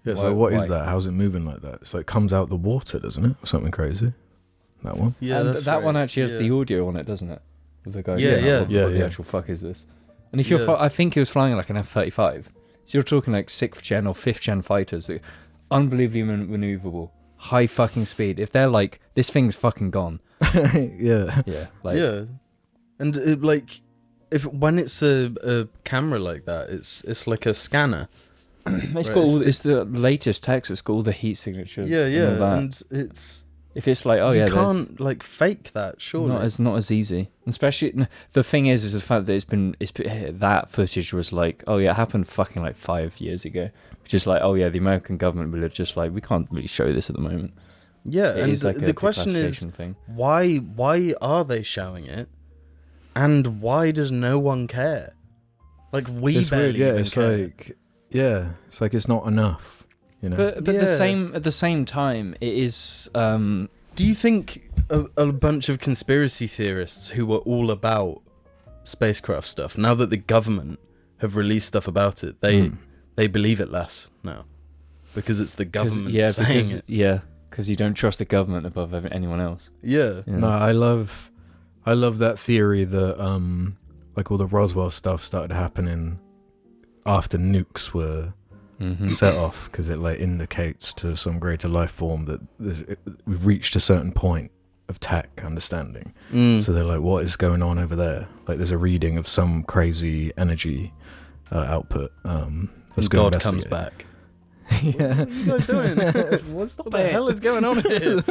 Speaker 2: Yeah, so what is that? How's it moving like that? So it comes out the water, doesn't it? Or something crazy? That one?
Speaker 3: Yeah,
Speaker 1: and
Speaker 3: that's
Speaker 1: that
Speaker 3: right.
Speaker 1: one actually has the audio on it, doesn't it? Of the guy. What the actual fuck is this? And if you're... I think he was flying like an F-35. So you're talking like 6th gen or 5th gen fighters that unbelievably maneuverable. High fucking speed. If they're like, this thing's fucking gone.
Speaker 2: Yeah.
Speaker 1: Yeah.
Speaker 3: And it, when it's a camera like that, it's like a scanner.
Speaker 1: It's the latest text. It's got all the heat signatures.
Speaker 3: And it's...
Speaker 1: If it's like,
Speaker 3: you can't like fake that, surely.
Speaker 1: It's not as easy. Especially, the thing is the fact that that footage was like, it happened fucking like 5 years ago. Which is like, the American government will have just like, we can't really show this at the moment.
Speaker 3: Yeah,
Speaker 1: it
Speaker 3: and
Speaker 1: like
Speaker 3: the question is, why are they showing it? And why does no one care? Like,
Speaker 2: it's
Speaker 3: barely
Speaker 2: weird,
Speaker 3: even care.
Speaker 2: It's like it's not enough.
Speaker 1: But at the same time, it is.
Speaker 3: Do you think a bunch of conspiracy theorists who were all about spacecraft stuff, now that the government have released stuff about it, they believe it less now because it's the government saying it?
Speaker 1: Yeah, because you don't trust the government above anyone else.
Speaker 3: Yeah.
Speaker 2: No, I love that theory that like all the Roswell stuff started happening after nukes were set off, because it like indicates to some greater life form that we've reached a certain point of tech understanding. So they're like, what is going on over there? Like there's a reading of some crazy energy output. Let's go
Speaker 3: God comes back.
Speaker 2: Yeah.
Speaker 3: What are you guys doing? What the hell is going on here?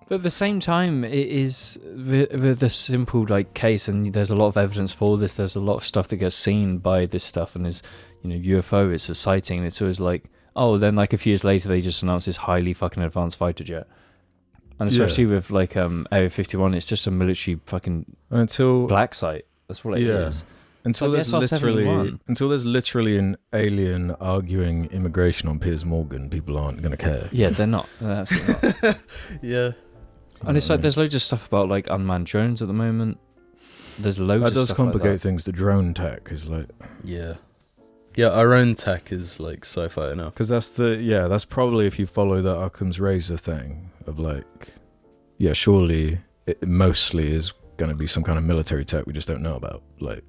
Speaker 1: But at the same time, it is with the simple like case, and there's a lot of evidence for this. There's a lot of stuff that gets seen by this stuff, and is UFO. It's a sighting, and it's always like, then like a few years later, they just announced this highly fucking advanced fighter jet, and especially with like Area 51, it's just a military fucking black site. That's what it is.
Speaker 2: Until there's literally an alien arguing immigration on Piers Morgan, people aren't gonna care.
Speaker 1: Yeah, they're not. They're absolutely not.
Speaker 3: Yeah.
Speaker 1: And it's like there's loads of stuff about like unmanned drones at the moment. There's loads of stuff.
Speaker 2: That does complicate things. The drone tech is like
Speaker 3: our own tech is like sci-fi enough.
Speaker 2: Because that's probably, if you follow the Occam's razor thing of like, surely it mostly is going to be some kind of military tech we just don't know about. Like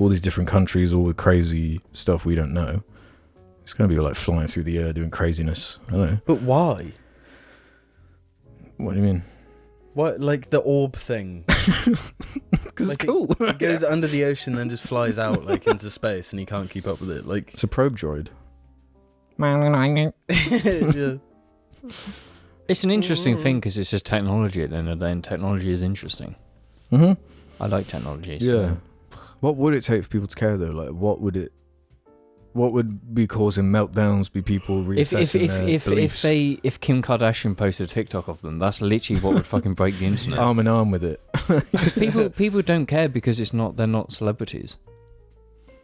Speaker 2: all these different countries, all the crazy stuff we don't know. It's going to be like flying through the air doing craziness. I don't know.
Speaker 3: But why?
Speaker 2: What do you mean?
Speaker 3: What, like the orb thing?
Speaker 2: Because it's cool.
Speaker 3: It goes under the ocean, then just flies out like into space, and you can't keep up with it. Like
Speaker 2: it's a probe droid.
Speaker 3: Yeah.
Speaker 1: It's an interesting thing because it's just technology at the end of the day, and technology is interesting. I like technology. So.
Speaker 2: Yeah. What would it take for people to care though? Like, what would be causing meltdowns? Be people reassessing their beliefs?
Speaker 1: If Kim Kardashian posted a TikTok of them, that's literally what would fucking break the internet.
Speaker 2: Arm in arm with it.
Speaker 1: Because people don't care because they're not celebrities.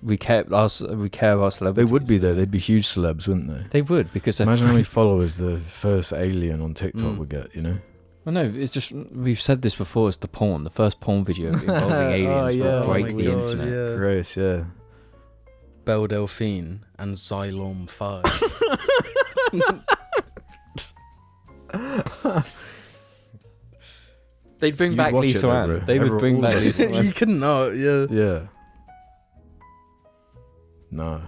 Speaker 1: We care about celebrities.
Speaker 2: They would be though. They'd be huge celebs, wouldn't they?
Speaker 1: They would, because
Speaker 2: imagine how many followers the first alien on TikTok would get.
Speaker 1: Well, no, it's just, we've said this before. It's the porn. The first porn video involving aliens will break the internet.
Speaker 3: Yeah.
Speaker 2: Gross, yeah.
Speaker 3: Belle Delphine and Xylon 5.
Speaker 1: They'd bring
Speaker 2: You'd
Speaker 1: back
Speaker 2: watch it
Speaker 1: Lisa
Speaker 2: though,
Speaker 1: Ann.
Speaker 2: bro.
Speaker 1: They would
Speaker 2: Everyone-
Speaker 1: bring
Speaker 2: all
Speaker 1: back
Speaker 2: of us.
Speaker 1: Lisa Ann.
Speaker 3: You couldn't not, yeah.
Speaker 2: Yeah. No.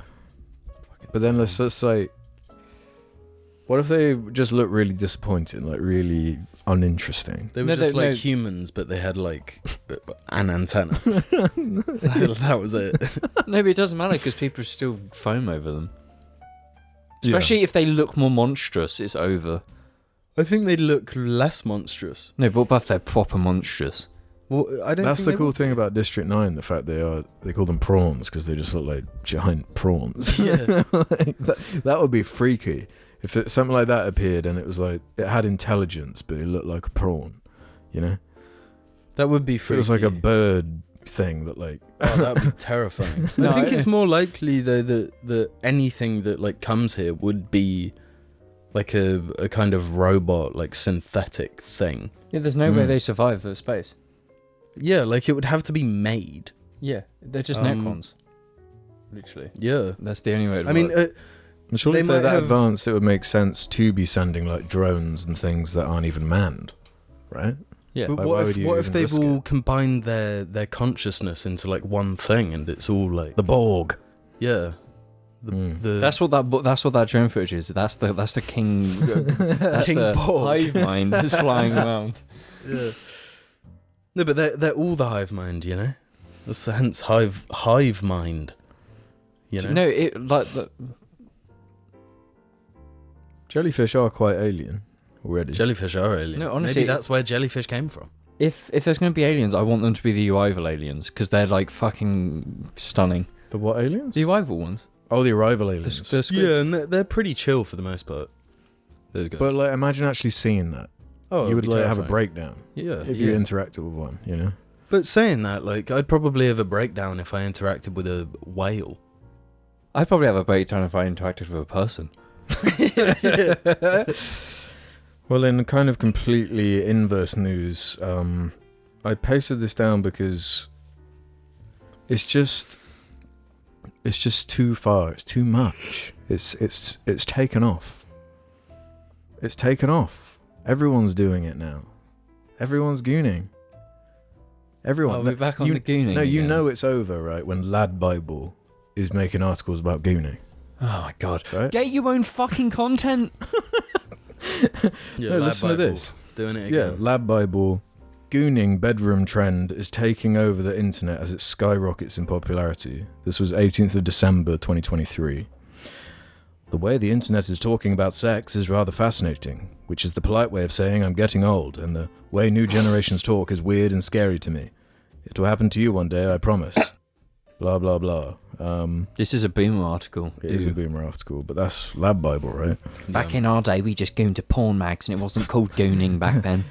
Speaker 2: But then let's just say, what if they just look really disappointing, like really uninteresting?
Speaker 3: They were
Speaker 1: No,
Speaker 3: just
Speaker 1: no.
Speaker 3: humans, but they had like an antenna. That was it.
Speaker 1: No, but it doesn't matter because people still foam over them.
Speaker 2: Yeah.
Speaker 1: Especially if they look more monstrous, it's over.
Speaker 3: I think they look less monstrous.
Speaker 1: No, but what if they're proper monstrous?
Speaker 3: Well, I don't.
Speaker 2: That's
Speaker 3: think
Speaker 2: the
Speaker 3: they
Speaker 2: cool
Speaker 3: would
Speaker 2: thing
Speaker 3: be.
Speaker 2: about District 9, the fact they call them prawns because they just look like giant prawns.
Speaker 3: Yeah.
Speaker 2: Like, that would be freaky. If something like that appeared and it was like, it had intelligence, but it looked like a prawn, you know?
Speaker 3: That would be
Speaker 2: If
Speaker 3: freaky.
Speaker 2: it was like a bird thing that like...
Speaker 3: Oh, that would be terrifying.
Speaker 1: No,
Speaker 3: I think
Speaker 1: I-
Speaker 3: it's more likely though that anything that like comes here would be like a kind of robot, like synthetic thing.
Speaker 1: Yeah, there's no way
Speaker 2: Mm.
Speaker 1: they survive the space.
Speaker 3: Yeah, like it would have to be made.
Speaker 1: Yeah, they're just
Speaker 3: Um,
Speaker 1: Necrons. Literally.
Speaker 3: Yeah.
Speaker 1: That's the only way it
Speaker 3: I mean,
Speaker 2: And surely
Speaker 3: They
Speaker 2: if they're
Speaker 3: might
Speaker 2: that
Speaker 3: have-
Speaker 2: advanced, it would make sense to be sending like drones and things that aren't even manned, right?
Speaker 1: yeah.
Speaker 3: but
Speaker 2: Like,
Speaker 3: what
Speaker 2: why
Speaker 3: if
Speaker 2: would you
Speaker 3: what if
Speaker 2: even
Speaker 3: they've
Speaker 2: risk
Speaker 3: all
Speaker 2: it?
Speaker 3: combined their consciousness into like one thing and it's all like
Speaker 2: The Borg.
Speaker 3: yeah.
Speaker 2: Mm.
Speaker 1: That's what that drone footage is. That's the king. That's
Speaker 3: King
Speaker 1: the
Speaker 3: Borg.
Speaker 1: hive mind that's flying around.
Speaker 3: Yeah. No, but they're all the hive mind, you know. That's hence hive mind. You know.
Speaker 1: No, it like the,
Speaker 2: Jellyfish are quite alien already.
Speaker 3: Jellyfish are alien.
Speaker 1: No, honestly-
Speaker 3: maybe that's where jellyfish came from.
Speaker 1: if there's going to be aliens, I want them to be the Arrival aliens because they're like fucking stunning.
Speaker 2: The what aliens?
Speaker 1: The Arrival ones.
Speaker 2: Oh, the arrival
Speaker 1: The,
Speaker 2: aliens.
Speaker 1: the squids.
Speaker 3: Yeah, and they're pretty chill for the most part. Those guys.
Speaker 2: But like, imagine actually seeing that.
Speaker 3: oh,
Speaker 2: You would
Speaker 3: it'd be
Speaker 2: like have a
Speaker 3: terrifying.
Speaker 2: breakdown
Speaker 3: Yeah.
Speaker 2: if you
Speaker 1: Yeah.
Speaker 2: interacted with one, you know?
Speaker 3: But saying that, like, I'd probably have a breakdown if I interacted with a whale.
Speaker 1: I'd probably have a breakdown if I interacted with a person.
Speaker 2: Well, in kind of completely inverse news, I pasted this down because it's just too far. It's too much. It's taken off. It's taken off. Everyone's doing it now. Everyone's gooning. Everyone.
Speaker 1: Oh, we're back on
Speaker 2: you,
Speaker 1: the gooning.
Speaker 2: No, you
Speaker 1: again.
Speaker 2: know it's over, right? When Ladbible is making articles about gooning,
Speaker 1: Oh my god.
Speaker 2: right?
Speaker 1: Get your own fucking content.
Speaker 3: Yeah,
Speaker 2: No, listen to
Speaker 3: Ladbible,
Speaker 2: this.
Speaker 3: Doing it
Speaker 2: Yeah,
Speaker 3: again.
Speaker 2: Ladbible. Gooning bedroom trend is taking over the internet as it skyrockets in popularity. This was 18th of December 2023. The way the internet is talking about sex is rather fascinating, which is the polite way of saying I'm getting old, and the way new generations talk is weird and scary to me. It will happen to you one day, I promise. Blah, blah, blah.
Speaker 1: This is a Boomer article.
Speaker 2: It is a boomer article, but that's Ladbible, right?
Speaker 1: Back in our day, we just gooned to porn mags, and it wasn't called gooning back then.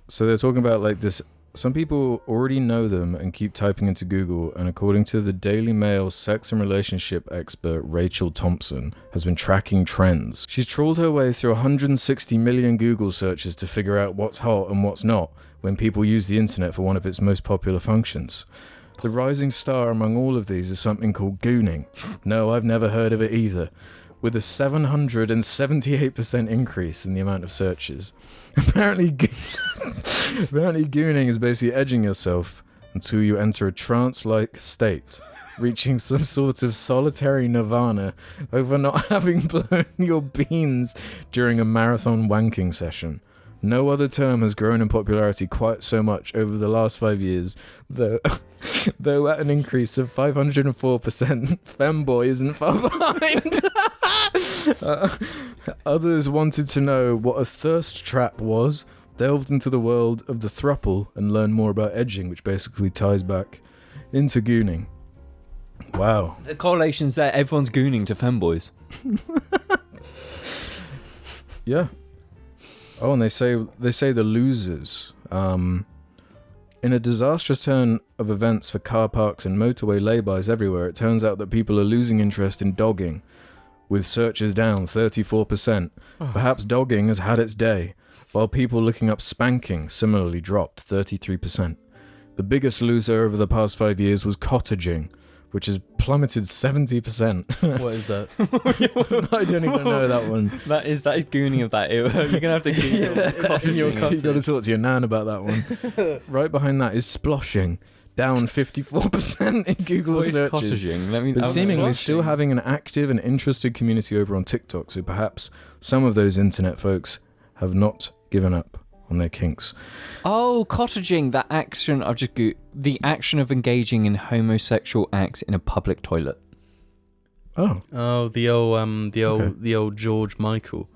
Speaker 2: So they're talking about like this. Some people already know them and keep typing into Google, and according to the Daily Mail sex and relationship expert Rachel Thompson has been tracking trends. She's trawled her way through 160 million Google searches to figure out what's hot and what's not when people use the internet for one of its most popular functions. The rising star among all of these is something called gooning. No, I've never heard of it either. With a 778% increase in the amount of searches. Apparently gooning is basically edging yourself until you enter a trance-like state, reaching some sort of solitary nirvana over not having blown your beans during a marathon wanking session. No other term has grown in popularity quite so much over the last 5 years, though at an increase of 504%, Femboy isn't far behind. Others wanted to know what a thirst trap was, delved into the world of the thruple, and learned more about edging, which basically ties back into gooning. Wow.
Speaker 1: The correlation's there. Everyone's gooning to femboys.
Speaker 2: Yeah. Oh, and they say the losers. In a disastrous turn of events for car parks and motorway laybys everywhere, it turns out that people are losing interest in dogging, with searches down 34%. Perhaps dogging has had its day, while people looking up spanking similarly dropped 33%. The biggest loser over the past 5 years was cottaging, which has plummeted 70%.
Speaker 3: What is that?
Speaker 2: I don't even know that one.
Speaker 1: That is gooning of that era. You're gonna have to Google cottaging.
Speaker 2: You've got to talk to your nan about that one. Right behind that is sploshing, down 54% in Google
Speaker 1: What is
Speaker 2: searches.
Speaker 1: cottaging?
Speaker 2: But seemingly
Speaker 3: Sploshing.
Speaker 2: still having an active and interested community over on TikTok, so perhaps some of those internet folks have not given up on their kinks.
Speaker 1: Oh, cottaging, that action, the action of engaging in homosexual acts in a public toilet.
Speaker 2: Oh.
Speaker 3: Oh, the old George Michael.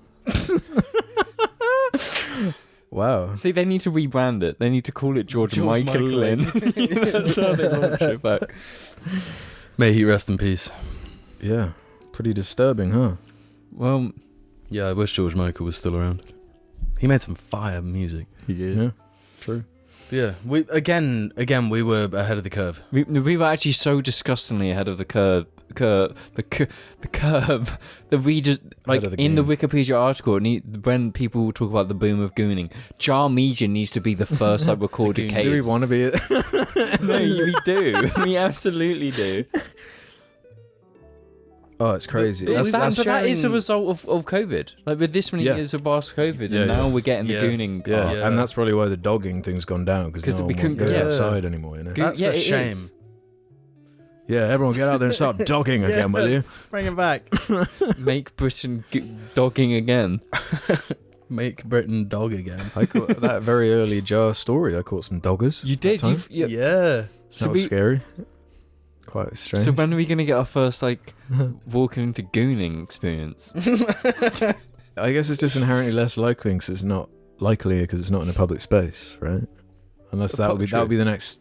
Speaker 2: Wow.
Speaker 1: See, they need to rebrand it. They need to call it George
Speaker 3: Michael
Speaker 1: Michael Lynn. That's how they launch it back.
Speaker 3: May he rest in peace.
Speaker 2: Yeah. Pretty disturbing, huh?
Speaker 1: Well,
Speaker 3: Yeah, I wish George Michael was still around. He made some fire music.
Speaker 2: Yeah. True.
Speaker 3: Yeah, we were ahead of the curve.
Speaker 1: we were actually so disgustingly ahead of the curve. The curve. The readers, like
Speaker 2: of the
Speaker 1: in the
Speaker 2: game.
Speaker 1: Wikipedia article, when people talk about the boom of gooning, Jar Media needs to be the first like recorded case.
Speaker 2: Do we want to be it?
Speaker 1: No, we do. We absolutely do.
Speaker 2: Oh, it's crazy.
Speaker 1: But that is a
Speaker 3: showing-
Speaker 1: result of COVID. Like with this many
Speaker 2: Yeah.
Speaker 1: years of past COVID,
Speaker 2: Yeah,
Speaker 1: and now
Speaker 2: yeah.
Speaker 1: we're getting
Speaker 3: Yeah.
Speaker 1: the gooning.
Speaker 2: Yeah.
Speaker 1: part.
Speaker 3: Yeah.
Speaker 2: And that's probably why the dogging thing's gone down, because
Speaker 1: 'Cause
Speaker 2: no
Speaker 1: we
Speaker 2: one
Speaker 1: couldn't
Speaker 2: won't go
Speaker 3: get-
Speaker 2: outside anymore, you know?
Speaker 3: That's
Speaker 1: Yeah,
Speaker 3: a
Speaker 1: it
Speaker 3: shame.
Speaker 1: is.
Speaker 2: Yeah, everyone get out there and start dogging again, will you?
Speaker 3: Bring him back.
Speaker 1: Make Britain dogging again.
Speaker 3: Make Britain dog again.
Speaker 2: I caught that very early Jar story. I caught some doggers.
Speaker 1: You did.
Speaker 2: that time.
Speaker 3: Yeah.
Speaker 1: So
Speaker 2: That was scary. Quite strange.
Speaker 1: So when are we gonna get our first like walking into gooning experience?
Speaker 2: I guess it's just inherently less likely because it's not in a public space, right? Unless that would
Speaker 3: True.
Speaker 2: be the next.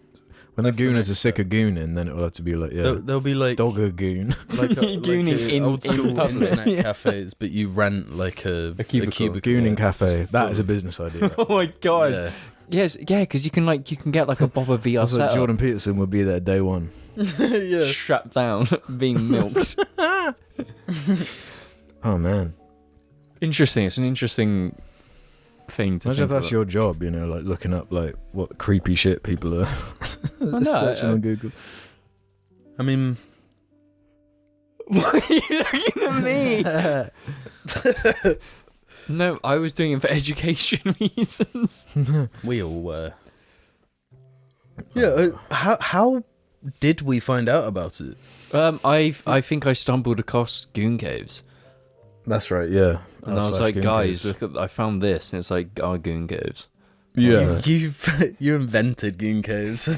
Speaker 2: When
Speaker 3: That's
Speaker 2: the
Speaker 3: the
Speaker 2: gooners
Speaker 3: next
Speaker 2: are sick of gooning, then it will have to be like
Speaker 3: There'll be like
Speaker 2: dogger goon.
Speaker 1: Gooning in
Speaker 3: old school
Speaker 1: public.
Speaker 3: internet cafes, but you rent like a
Speaker 1: cubicle.
Speaker 2: Gooning cafe.
Speaker 3: Just
Speaker 2: That is a
Speaker 3: full.
Speaker 2: business idea.
Speaker 1: Oh my god!
Speaker 3: Yeah.
Speaker 1: Yes, yeah, because you can get like a Bobber VR
Speaker 2: Also,
Speaker 1: setup,
Speaker 2: Jordan Peterson would be there day one.
Speaker 3: Yeah.
Speaker 1: strapped down, being milked.
Speaker 2: Oh man!
Speaker 1: Interesting. It's an interesting thing to
Speaker 2: Imagine if
Speaker 1: think
Speaker 2: that's your job, you know, like looking up like what creepy shit people are
Speaker 1: no,
Speaker 2: searching on Google.
Speaker 3: I mean,
Speaker 1: Why are you looking at me? No, I was doing it for education reasons.
Speaker 3: we all were. Yeah. How did we find out about it?
Speaker 1: I think I stumbled across Goon Caves,
Speaker 2: That's right. Yeah.
Speaker 1: and I was like, guys, look at, I found this, and it's like our Goon Caves.
Speaker 2: Yeah.
Speaker 3: You invented Goon Caves.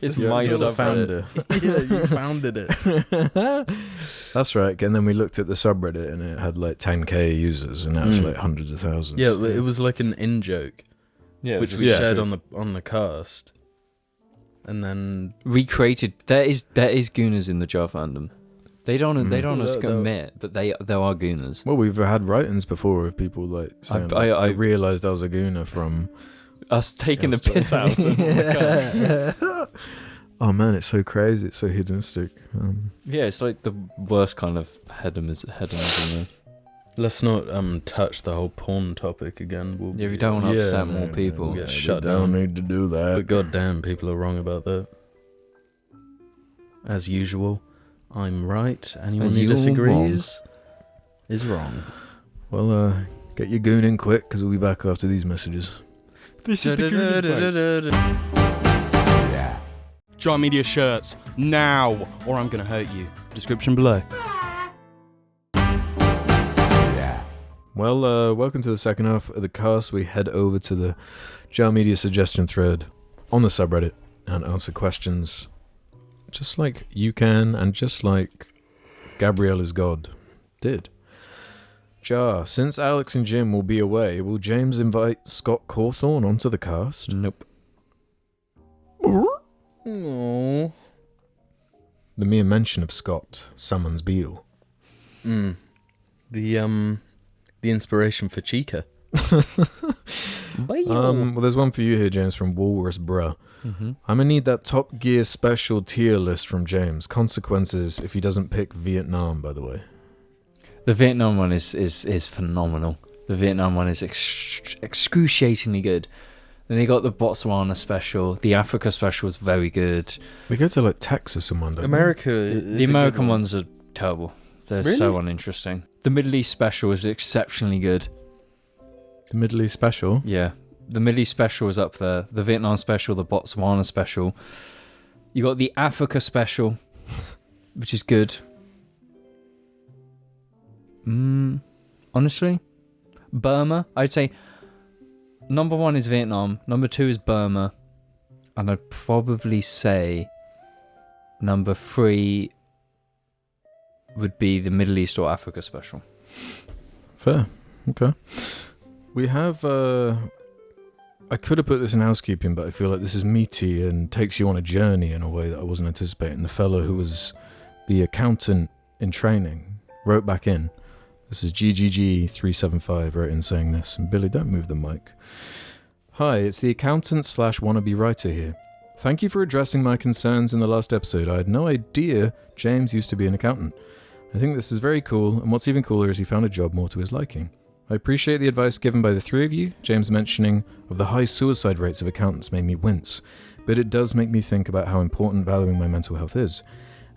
Speaker 1: It's
Speaker 2: Yeah,
Speaker 1: my
Speaker 2: you're the
Speaker 1: subreddit.
Speaker 2: founder.
Speaker 3: Yeah, you founded it.
Speaker 2: That's right. And then we looked at the subreddit and it had like 10k users, and now it's
Speaker 3: Mm.
Speaker 2: like hundreds of thousands.
Speaker 3: Yeah, it was like an in joke,
Speaker 1: Yeah,
Speaker 3: which we shared on the cast, and then
Speaker 1: we created. There is Gooners in the Jar fandom. They don't
Speaker 3: Mm.
Speaker 1: admit, but there are Gooners.
Speaker 2: Well, we've had writings before of people like saying, I realised I was a gooner from.
Speaker 1: Us taking
Speaker 2: Yes.
Speaker 1: the piss out of them. on the cast.
Speaker 2: Oh man, it's so crazy. It's so hedonistic.
Speaker 1: Yeah, it's like the worst kind of hedonism.
Speaker 3: let's not touch the whole porn topic again.
Speaker 1: Yeah, we don't want to upset more people.
Speaker 3: we'll get
Speaker 2: we
Speaker 3: shut
Speaker 2: don't
Speaker 3: down.
Speaker 2: need to do that.
Speaker 3: But goddamn, people are wrong about that. As usual, I'm right. Anyone
Speaker 1: As
Speaker 3: who
Speaker 1: you're
Speaker 3: disagrees is wrong.
Speaker 2: Well, get your gooning quick because we'll be back after these messages.
Speaker 1: This is the Goon.
Speaker 3: Yeah.
Speaker 4: Jar Media shirts now, or I'm gonna hurt you. Description below.
Speaker 2: Well, welcome to the second half of the cast. We head over to the Jar Media suggestion thread on the subreddit and answer questions just like you can and just like Gabrielle is God did. Jar, since Alex and Jim will be away, will James invite Scott Cawthorne onto the cast?
Speaker 1: Nope.
Speaker 3: Aww.
Speaker 2: The mere mention of Scott summons Beale.
Speaker 3: The inspiration for Chica.
Speaker 2: Well, there's one for you here, James, from Walrus Bruh.
Speaker 1: Mm-hmm.
Speaker 2: I'm gonna need that Top Gear special tier list from James. Consequences if he doesn't pick Vietnam, by the way.
Speaker 1: The Vietnam one is phenomenal. The Vietnam one is excruciatingly good. Then they got the Botswana special. The Africa special was very good.
Speaker 2: We go to like Texas and one day.
Speaker 3: America.
Speaker 1: The American ones are terrible. They're
Speaker 3: Really?
Speaker 1: so uninteresting. The Middle East special is exceptionally good.
Speaker 2: The Middle East special.
Speaker 1: Yeah. The Middle East special is up there. The Vietnam special, the Botswana special. You got the Africa special, which is good. Honestly, Burma, I'd say number 1 is Vietnam, number 2 is Burma, and I'd probably say number 3 would be the Middle East or Africa special.
Speaker 2: Fair. Okay. We have I could have put this in housekeeping, but I feel like this is meaty and takes you on a journey in a way that I wasn't anticipating. The fellow who was the accountant in training wrote back in. This is GGG375 wrote in saying this. And Billy, don't move the mic. Hi, it's the accountant / wannabe writer here. Thank you for addressing my concerns in the last episode. I had no idea James used to be an accountant. I think this is very cool, and what's even cooler is he found a job more to his liking. I appreciate the advice given by the three of you. James' mentioning of the high suicide rates of accountants made me wince, but it does make me think about how important valuing my mental health is.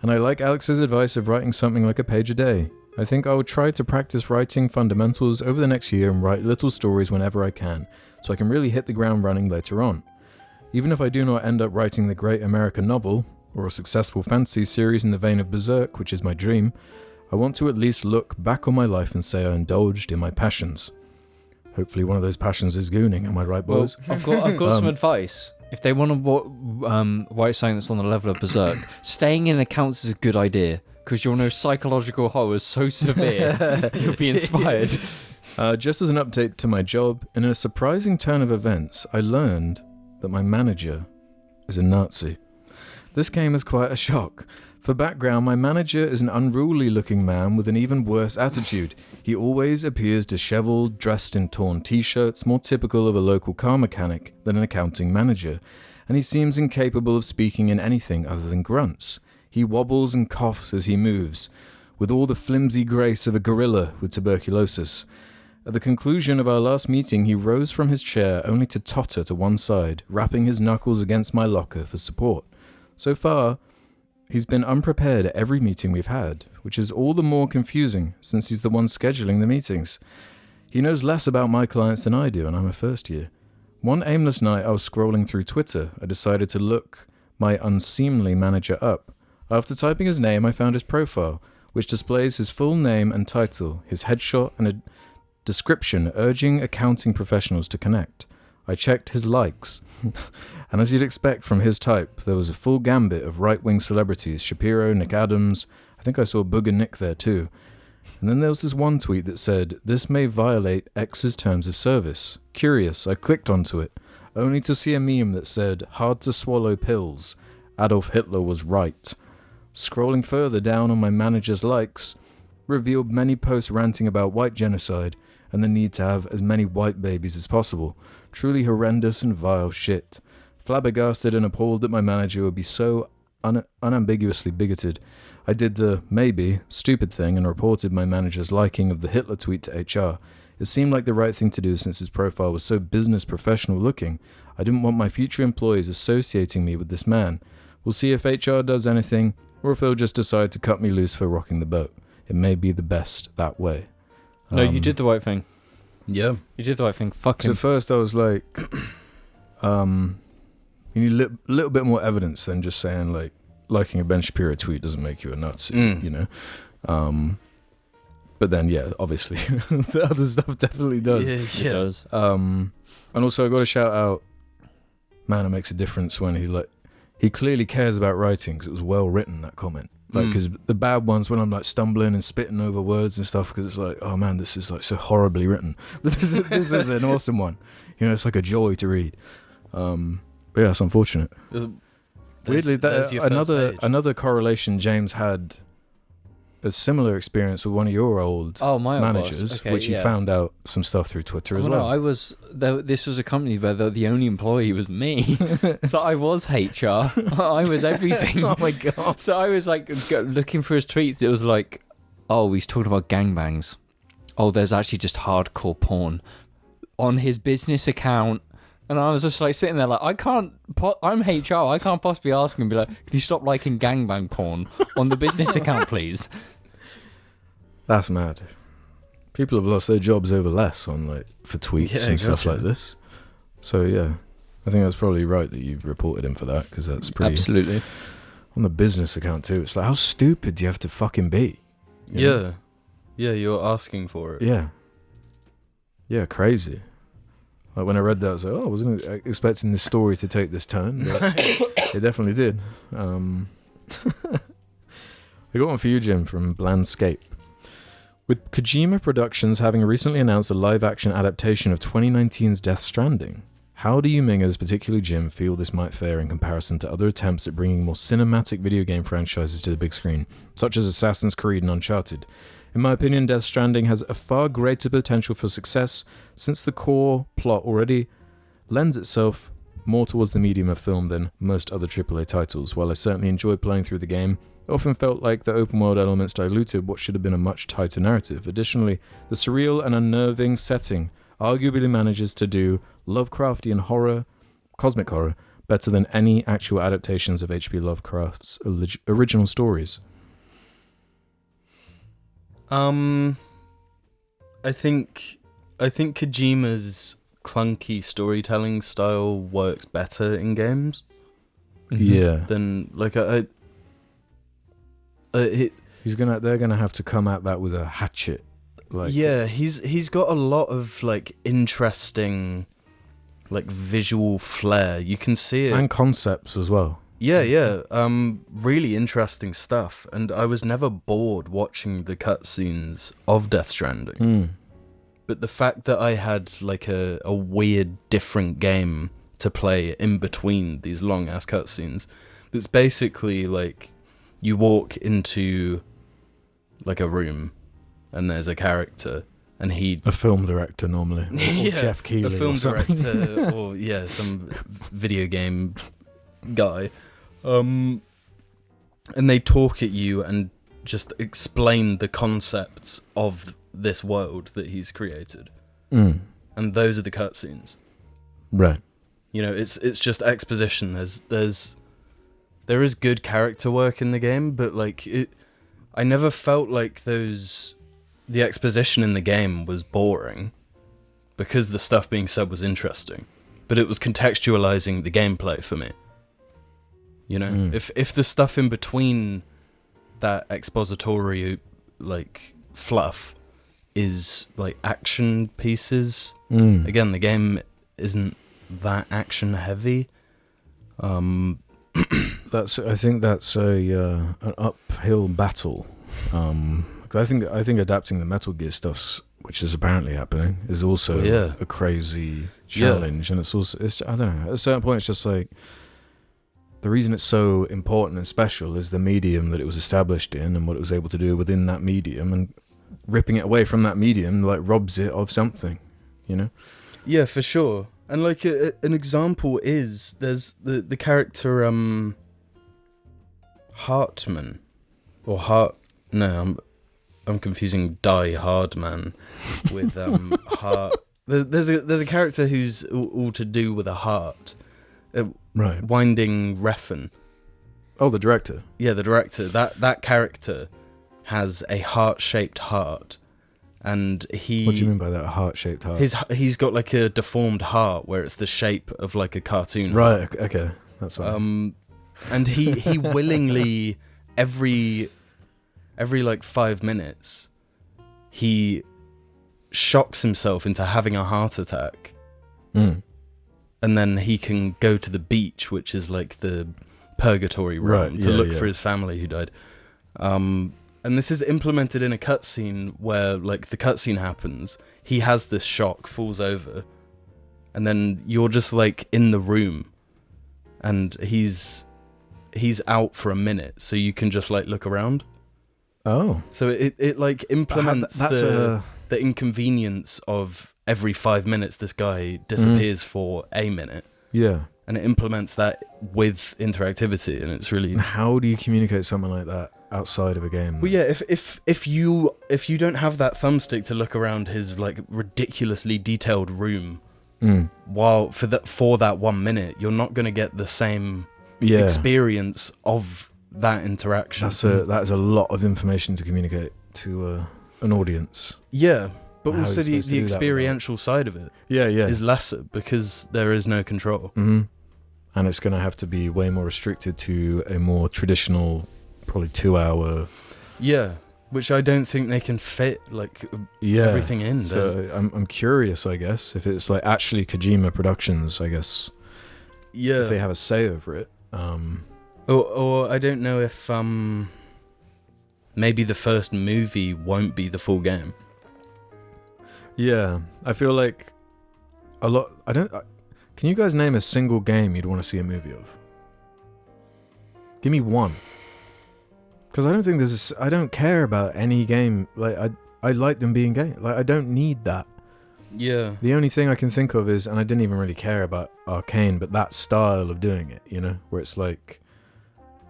Speaker 2: And I like Alex's advice of writing something like a page a day. I think I will try to practice writing fundamentals over the next year and write little stories whenever I can, so I can really hit the ground running later on. Even if I do not end up writing the great American novel, or a successful fantasy series in the vein of Berserk, which is my dream, I want to at least look back on my life and say I indulged in my passions. Hopefully one of those passions is gooning, am I right, boys?
Speaker 1: Well, I've got some advice. If they want to write something that's on the level of Berserk, staying in accounts is a good idea, because you'll know psychological horror is so severe, you'll be inspired.
Speaker 2: Just as an update to my job, in a surprising turn of events, I learned that my manager is a Nazi. This came as quite a shock. For background, my manager is an unruly-looking man with an even worse attitude. He always appears disheveled, dressed in torn t-shirts, more typical of a local car mechanic than an accounting manager, and he seems incapable of speaking in anything other than grunts. He wobbles and coughs as he moves, with all the flimsy grace of a gorilla with tuberculosis. At the conclusion of our last meeting, he rose from his chair only to totter to one side, rapping his knuckles against my locker for support. So far, he's been unprepared at every meeting we've had, which is all the more confusing since he's the one scheduling the meetings. He knows less about my clients than I do, and I'm a first year. One aimless night I was scrolling through Twitter. I decided to look my unseemly manager up. After typing his name, I found his profile, which displays his full name and title, his headshot, and a description urging accounting professionals to connect. I checked his likes, and as you'd expect from his type, there was a full gambit of right-wing celebrities, Shapiro, Nick Adams, I think I saw Booger Nick there too. And then there was this one tweet that said, "This may violate X's terms of service." Curious, I clicked onto it, only to see a meme that said, "Hard to swallow pills. Adolf Hitler was right." Scrolling further down on my manager's likes, revealed many posts ranting about white genocide and the need to have as many white babies as possible. Truly horrendous and vile shit. Flabbergasted and appalled that my manager would be so unambiguously bigoted, I did the, maybe, stupid thing and reported my manager's liking of the Hitler tweet to HR. It seemed like the right thing to do since his profile was so business professional looking. I didn't want my future employees associating me with this man. We'll see if HR does anything, or if they'll just decide to cut me loose for rocking the boat. It may be the best that way.
Speaker 1: No, you did the right thing.
Speaker 3: Yeah.
Speaker 1: You did the right thing. Fucking.
Speaker 2: So first I was like, you need a little bit more evidence than just saying like, liking a Ben Shapiro tweet doesn't make you a Nazi, you know? But then, yeah, obviously, the other stuff definitely does.
Speaker 1: Yeah. It does.
Speaker 2: And also I got to shout out, man, it makes a difference when he clearly cares about writing because it was well written, that comment. Like, because the bad ones when I'm like stumbling and spitting over words and stuff, because it's like, oh man, this is like so horribly written. But this is an awesome one. You know, it's like a joy to read. But yeah, it's unfortunate. Weirdly, another correlation James had a similar experience with one of your old managers, which he found out some stuff through Twitter as well.
Speaker 1: No, this was a company where the only employee was me. So I was HR. I was everything.
Speaker 2: Oh my God.
Speaker 1: So I was like looking for his tweets. It was like, oh, he's talking about gangbangs. Oh, there's actually just hardcore porn. On his business account, And I was just like sitting there like, I'm HR, I can't possibly ask him and be like, can you stop liking gangbang porn on the business account, please?
Speaker 2: That's mad. People have lost their jobs over less on like for tweets and stuff like this. So yeah, I think that's probably right that you've reported him for that, because that's pretty...
Speaker 1: Absolutely.
Speaker 2: On the business account too, it's like, how stupid do you have to fucking be? You know?
Speaker 3: Yeah, you're asking for it.
Speaker 2: Yeah, crazy. Like when I read that, I was like, oh, I wasn't expecting this story to take this turn, but it definitely did. I got one for you, Jim, from Blandscape. With Kojima Productions having recently announced a live-action adaptation of 2019's Death Stranding, how do you mingers, particularly Jim, feel this might fare in comparison to other attempts at bringing more cinematic video game franchises to the big screen, such as Assassin's Creed and Uncharted? In my opinion, Death Stranding has a far greater potential for success, since the core plot already lends itself more towards the medium of film than most other AAA titles. While I certainly enjoyed playing through the game, it often felt like the open world elements diluted what should have been a much tighter narrative. Additionally, the surreal and unnerving setting arguably manages to do Lovecraftian horror, cosmic horror, better than any actual adaptations of H.P. Lovecraft's original stories.
Speaker 3: I think Kojima's clunky storytelling style works better in games.
Speaker 2: Yeah.
Speaker 3: Than like
Speaker 2: they're gonna have to come at that with a hatchet. Like,
Speaker 3: yeah, he's got a lot of like interesting, like visual flair. You can see it,
Speaker 2: and concepts as well.
Speaker 3: Yeah. Really interesting stuff. And I was never bored watching the cutscenes of Death Stranding. But the fact that I had like a weird, different game to play in between these long ass cutscenes, that's basically like you walk into like a room, and there's a character, and a
Speaker 2: film director normally, or Jeff Keighley,
Speaker 3: a film
Speaker 2: or something.
Speaker 3: director, or some video game guy, and they talk at you and just explain the concepts of this world that he's created, and those are the cutscenes.
Speaker 2: Right.
Speaker 3: You know, it's just exposition. There is good character work in the game, but like I never felt like the exposition in the game was boring, because the stuff being said was interesting, but it was contextualizing the gameplay for me. You know, if the stuff in between that expository like fluff is like action pieces, again, the game isn't that action heavy.
Speaker 2: I think that's an uphill battle. I think adapting the Metal Gear stuff, which is apparently happening, is also a crazy challenge. And it's I don't know, at a certain point it's just like, the reason it's so important and special is the medium that it was established in and what it was able to do within that medium, and ripping it away from that medium like robs it of something, you know?
Speaker 3: Yeah, for sure. And like an example is there's the character Hartman or Hart. No, I'm confusing Die Hardman with Hart. There's a character who's all to do with a heart.
Speaker 2: Right.
Speaker 3: Winding Refn.
Speaker 2: Oh, the director.
Speaker 3: Yeah, the director. That character has a heart-shaped heart. And he...
Speaker 2: What do you mean by that, a heart-shaped heart?
Speaker 3: He's got like a deformed heart where it's the shape of like a cartoon.
Speaker 2: Right,
Speaker 3: heart.
Speaker 2: okay. That's fine.
Speaker 3: And he willingly, every like 5 minutes, he shocks himself into having a heart attack. And then he can go to the beach, which is like the purgatory realm, to look for his family who died. And this is implemented in a cutscene where, like, the cutscene happens, he has this shock, falls over, and then you're just, like, in the room, and he's out for a minute, so you can just, like, look around.
Speaker 2: Oh.
Speaker 3: So it like, implements the inconvenience of every 5 minutes this guy disappears for a minute.
Speaker 2: Yeah.
Speaker 3: And it implements that with interactivity, and it's really...
Speaker 2: How do you communicate something like that outside of a game?
Speaker 3: Well, yeah, if you don't have that thumbstick to look around his like ridiculously detailed room while for that 1 minute, you're not going to get the same experience of that interaction.
Speaker 2: That is a lot of information to communicate to an audience.
Speaker 3: Yeah, but
Speaker 2: How
Speaker 3: also
Speaker 2: are you supposed to
Speaker 3: the
Speaker 2: do that
Speaker 3: experiential side of it is lesser because there is no control.
Speaker 2: Mm-hmm. And it's going to have to be way more restricted to a more traditional, probably 2-hour.
Speaker 3: Yeah, which I don't think they can fit everything in.
Speaker 2: So I'm curious, I guess, if it's like actually Kojima Productions, I guess.
Speaker 3: Yeah.
Speaker 2: If they have a say over it.
Speaker 3: Or I don't know if maybe the first movie won't be the full game.
Speaker 2: Yeah, I feel like a lot. Can you guys name a single game you'd want to see a movie of? Give me one. Because I don't think I don't care about any game. Like I like them being game. Like I don't need that.
Speaker 3: Yeah.
Speaker 2: The only thing I can think of is, and I didn't even really care about Arcane, but that style of doing it, you know, where it's like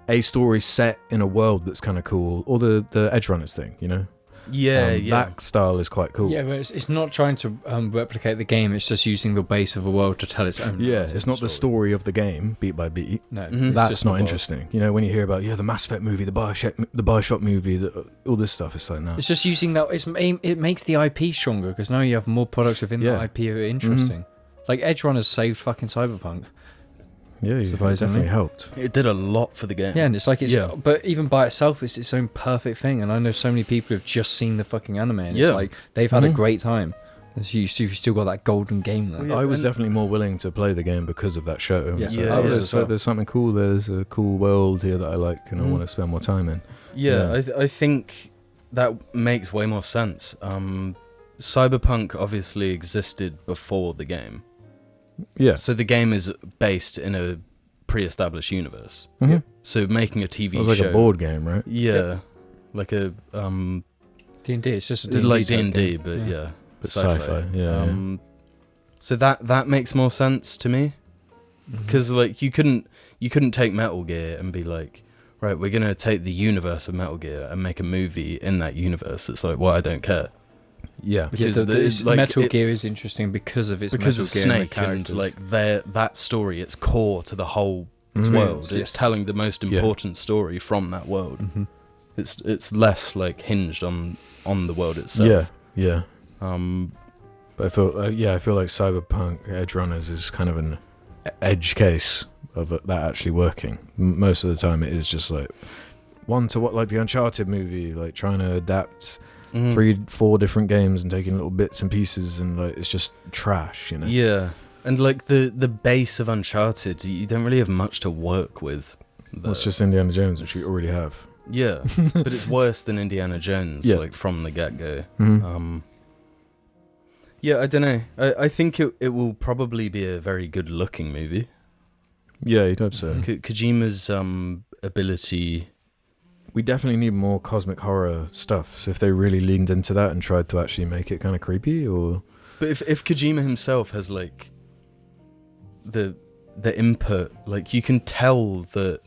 Speaker 2: a story set in a world that's kind of cool, or the Edge Runners thing, you know.
Speaker 3: Yeah,
Speaker 2: That style is quite cool.
Speaker 1: Yeah, but it's not trying to replicate the game. It's just using the base of a world to tell its own.
Speaker 2: Yeah, it's not the story of the game, beat by beat.
Speaker 1: No,
Speaker 2: That's not interesting. You know, when you hear about the Mass Effect movie, the Bioshock movie, all this stuff, it's like, no.
Speaker 1: It's just using that. It makes the IP stronger because now you have more products within the IP that are interesting. Like Edge Runners saved fucking Cyberpunk.
Speaker 2: Yeah, it definitely helped.
Speaker 3: It did a lot for the game.
Speaker 1: Yeah, and it's like but even by itself, it's its own perfect thing. And I know so many people who've just seen the fucking anime, and it's like they've had a great time. And so you've still got that golden game there.
Speaker 2: I was definitely more willing to play the game because of that show.
Speaker 1: Yeah,
Speaker 2: so there's something cool. There's a cool world here that I like, and I want to spend more time in.
Speaker 3: Yeah, I think that makes way more sense. Cyberpunk obviously existed before the game.
Speaker 2: Yeah.
Speaker 3: So the game is based in a pre-established universe.
Speaker 2: Mm-hmm.
Speaker 3: So making a TV show.
Speaker 2: It was like a board game, right?
Speaker 3: Yeah. Like a
Speaker 1: D&D. It's just a D&D.
Speaker 3: It's like D&D, but
Speaker 2: But sci-fi. Yeah.
Speaker 3: So that makes more sense to me. Because like you couldn't take Metal Gear and be like, right, we're gonna take the universe of Metal Gear and make a movie in that universe. It's like, well, I don't care.
Speaker 2: Yeah,
Speaker 3: because
Speaker 1: Metal Gear is interesting because of its
Speaker 3: because
Speaker 1: Metal
Speaker 3: of
Speaker 1: Gear
Speaker 3: Snake
Speaker 1: and
Speaker 3: like that story. It's core to the whole world. It's telling the most important story from that world. It's less like hinged on the world itself.
Speaker 2: Yeah. But I feel like Cyberpunk Edge Runners is kind of an edge case of that actually working. Most of the time, it is just like one to what, like the Uncharted movie, like trying to adapt 3-4 different games and taking little bits and pieces, and like it's just trash, you know.
Speaker 3: Yeah, and like the base of Uncharted, you don't really have much to work with.
Speaker 2: Well, it's just Indiana Jones, which we already have.
Speaker 3: Yeah, but it's worse than Indiana Jones, like from the get-go. Yeah, I don't know. I think it will probably be a very good-looking movie.
Speaker 2: Yeah, you'd hope so.
Speaker 3: Kojima's ability.
Speaker 2: We definitely need more cosmic horror stuff. So if they really leaned into that and tried to actually make it kind of creepy, or.
Speaker 3: But if Kojima himself has like the input, like you can tell that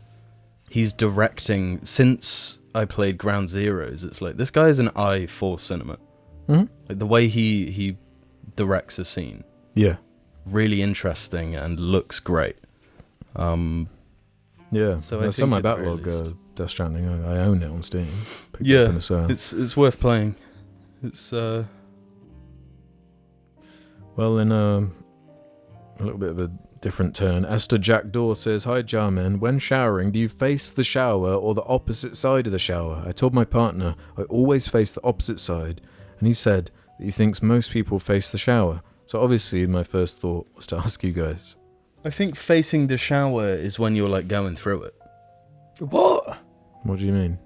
Speaker 3: he's directing. Since I played Ground Zeroes, it's like this guy is an eye for cinema. Like the way he directs a scene.
Speaker 2: Yeah.
Speaker 3: Really interesting and looks great.
Speaker 2: Yeah.
Speaker 3: So
Speaker 2: that's on my backlog. Death Stranding. I own it on Steam.
Speaker 3: It's worth playing. It's
Speaker 2: Well, in a little bit of a different turn, Esther Jackdaw says, "Hi Jarman, when showering, do you face the shower or the opposite side of the shower? I told my partner I always face the opposite side, and he said that he thinks most people face the shower. So obviously my first thought was to ask you guys."
Speaker 3: I think facing the shower is when you're like going through it.
Speaker 1: What?
Speaker 2: What do you mean?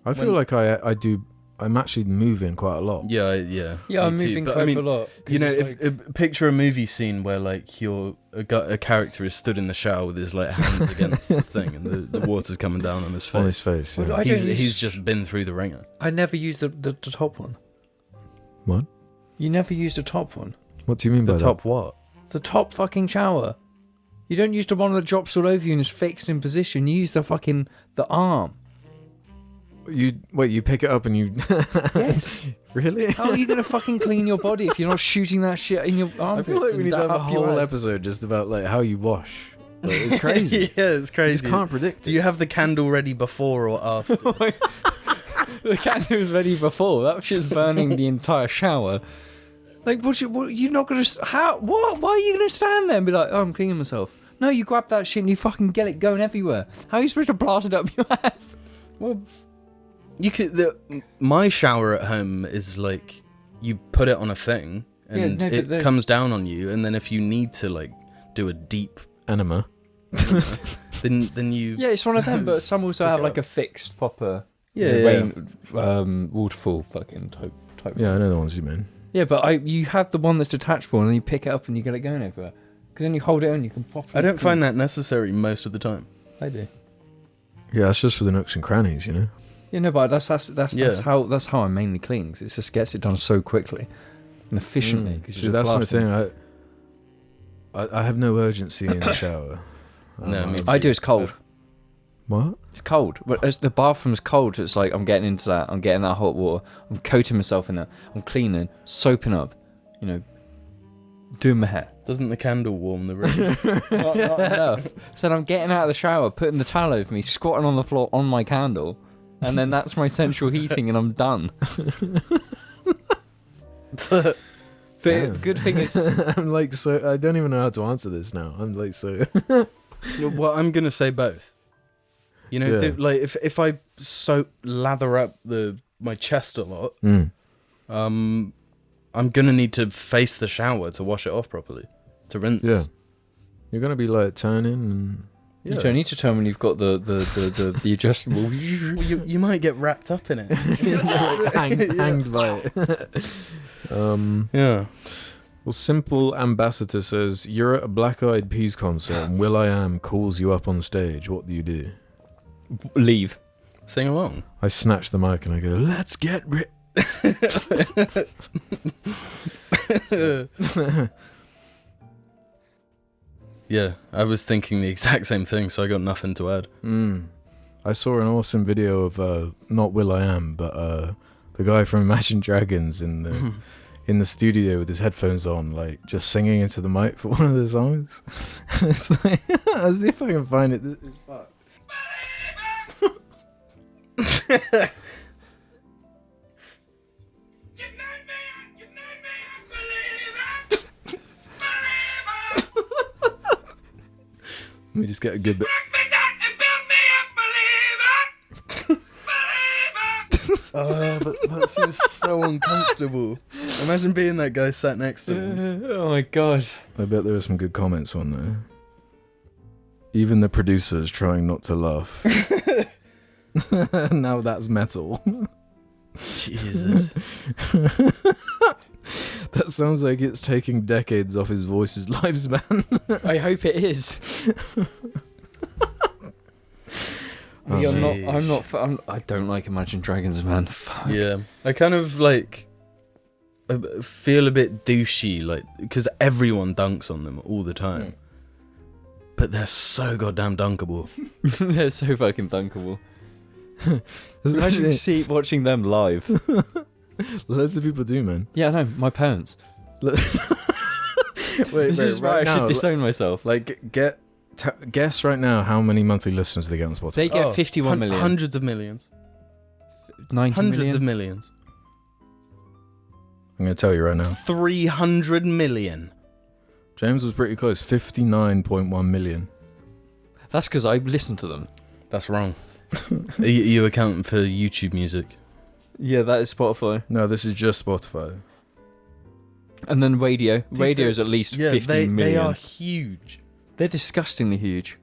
Speaker 2: I feel like I do. I'm actually moving quite a lot.
Speaker 3: Yeah.
Speaker 1: I'm moving quite a lot.
Speaker 3: You know, picture a movie scene where like a character is stood in the shower with his like hands against the thing, and the water's coming down on his face.
Speaker 2: On his face. Yeah.
Speaker 1: Well,
Speaker 3: He's just been through the ringer.
Speaker 1: I never used the top one.
Speaker 2: What?
Speaker 1: You never used the top one.
Speaker 2: What do you mean by
Speaker 3: The
Speaker 2: that?
Speaker 3: top what?
Speaker 1: The top fucking shower. You don't use the one that drops all over you and is fixed in position. You use the arm.
Speaker 2: You pick it up and you...
Speaker 1: Yes.
Speaker 2: Really?
Speaker 1: How are you gonna fucking clean your body if you're not shooting that shit in your armpits?
Speaker 2: I feel like we need to have a
Speaker 1: up your
Speaker 2: whole
Speaker 1: ass?
Speaker 2: episode just about like how you wash. Like, it's crazy.
Speaker 3: Yeah, it's
Speaker 2: You
Speaker 3: crazy.
Speaker 2: just can't predict
Speaker 3: Do you have the candle ready before or after?
Speaker 1: The candle was ready before. That shit's burning the entire shower. Like, you're not gonna... How? What? Why are you gonna stand there and be like, oh, I'm cleaning myself? No, you grab that shit and you fucking get it going everywhere. How are you supposed to blast it up your ass?
Speaker 3: Well, you could. My shower at home is like you put it on a thing and it comes down on you, and then if you need to like do a deep
Speaker 2: Enema.
Speaker 3: then you.
Speaker 1: Yeah, it's one of them, but some also have like a fixed proper waterfall fucking type.
Speaker 2: Yeah, I know the ones you mean.
Speaker 1: Yeah, but you have the one that's detachable and then you pick it up and you get it going everywhere. Because then you hold it and you can pop it.
Speaker 3: I don't find that necessary most of the time.
Speaker 1: I do.
Speaker 2: Yeah, that's just for the nooks and crannies, you know.
Speaker 1: Yeah, no, but that's how I mainly clean. 'Cause it just gets it done so quickly and efficiently.
Speaker 2: See, that's my thing. I have no urgency in the shower.
Speaker 3: No, me too.
Speaker 1: I do. It's cold.
Speaker 2: What?
Speaker 1: It's cold. But as the bathroom's cold, it's like I'm getting into that. I'm getting that hot water. I'm coating myself in it. I'm cleaning, soaping up. You know, doing my hair.
Speaker 3: Doesn't the candle warm the room?
Speaker 1: not enough. So I'm getting out of the shower, putting the towel over me, squatting on the floor on my candle, and then that's my central heating, and I'm done. The good thing is,
Speaker 2: I'm like, so I don't even know how to answer this now. I'm like, so.
Speaker 3: Well, I'm gonna say both. You know,
Speaker 2: Yeah.
Speaker 3: like if I lather up my chest a lot, I'm gonna need to face the shower to wash it off properly, to rinse.
Speaker 2: Yeah. You're gonna be like turning and.
Speaker 1: you don't need to turn when you've got the adjustable.
Speaker 3: You might get wrapped up in it.
Speaker 2: hanged by it.
Speaker 3: Yeah.
Speaker 2: Well, Simple Ambassador says, you're at a Black Eyed Peas concert and Will.i.am calls you up on stage. What do you do?
Speaker 1: Leave.
Speaker 3: Sing along.
Speaker 2: I snatch the mic and I go, let's get
Speaker 3: Yeah, I was thinking the exact same thing, so I got nothing to add.
Speaker 2: I saw an awesome video of, not Will.i.am, but the guy from Imagine Dragons in the studio with his headphones on, like, just singing into the mic for one of the songs. It's like, I'll see if I can find it. It's fucked. Let me just get a good bit.
Speaker 3: That seems so uncomfortable. Imagine being that guy sat next to him.
Speaker 1: Oh my god.
Speaker 2: I bet there are some good comments on there. Even the producers trying not to laugh. Now that's metal.
Speaker 3: Jesus.
Speaker 2: That sounds like it's taking decades off his voice's lifespan.
Speaker 1: I hope it is. I don't like Imagine Dragons, man. Fuck.
Speaker 3: Yeah. I kind of like feel a bit douchey, like, because everyone dunks on them all the time. But they're so goddamn dunkable.
Speaker 1: They're so fucking dunkable. Imagine watching them live.
Speaker 2: Loads of people do, man.
Speaker 1: Yeah, no, my parents. This is why I should disown myself.
Speaker 2: Like, guess right now how many monthly listeners they get on Spotify.
Speaker 1: They get 51 million.
Speaker 3: Hundreds of millions.
Speaker 1: 90
Speaker 3: Hundreds
Speaker 1: million?
Speaker 3: of millions.
Speaker 2: I'm going to tell you right now.
Speaker 3: 300 million.
Speaker 2: James was pretty close. 59.1 million.
Speaker 1: That's because I listen to them.
Speaker 3: That's wrong. You accounting for YouTube music.
Speaker 1: Yeah, that is Spotify.
Speaker 2: No, this is just Spotify.
Speaker 1: And then radio. Radio is at least 15 million.
Speaker 3: They are huge.
Speaker 1: They're disgustingly huge.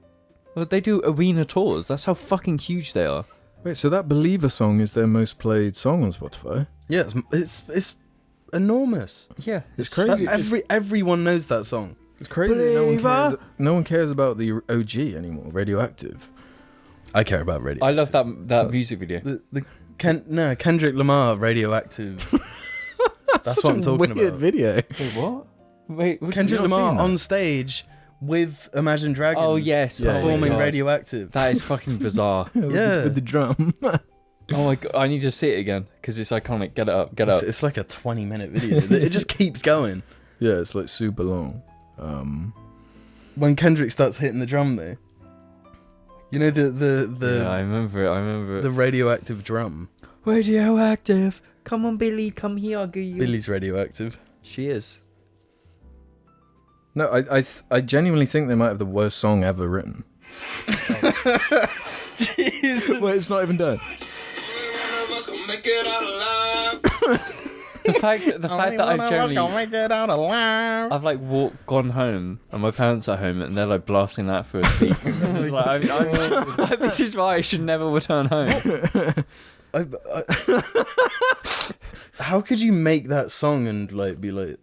Speaker 1: Well, they do arena tours. That's how fucking huge they are.
Speaker 2: Wait, so that Believer song is their most played song on Spotify?
Speaker 3: Yeah, it's enormous.
Speaker 1: Yeah.
Speaker 2: It's crazy.
Speaker 3: Everyone knows that song.
Speaker 2: It's crazy that no one cares about the OG anymore, Radioactive.
Speaker 3: I care about radio.
Speaker 1: I love that music video.
Speaker 3: Kendrick Lamar, Radioactive. That's what I'm talking
Speaker 2: weird
Speaker 3: about.
Speaker 2: Video.
Speaker 1: Wait, what? Wait,
Speaker 3: Kendrick Lamar on stage with Imagine Dragons.
Speaker 1: Oh yes,
Speaker 3: performing
Speaker 1: oh my God.
Speaker 3: Radioactive.
Speaker 1: That is fucking bizarre.
Speaker 3: Yeah.
Speaker 2: With the drum.
Speaker 1: Oh my god, I need to see it again because it's iconic. Get it up, get up.
Speaker 3: It's like a 20-minute video. It just keeps going.
Speaker 2: Yeah, it's like super long.
Speaker 3: When Kendrick starts hitting the drum though. You know the
Speaker 1: Yeah, I remember it.
Speaker 3: the radioactive drum.
Speaker 1: Radioactive. Come on, Billy, come here. I'll give you.
Speaker 3: Billy's radioactive.
Speaker 1: She is.
Speaker 2: No, I genuinely think they might have the worst song ever written.
Speaker 3: Jesus.
Speaker 2: Wait, it's not even done.
Speaker 1: The fact that I've generally
Speaker 3: make it out alive.
Speaker 1: I've like gone home and my parents are home and they're like blasting that for a speaker. This is like, this is why I should never return home.
Speaker 3: How could you make that song and like be like,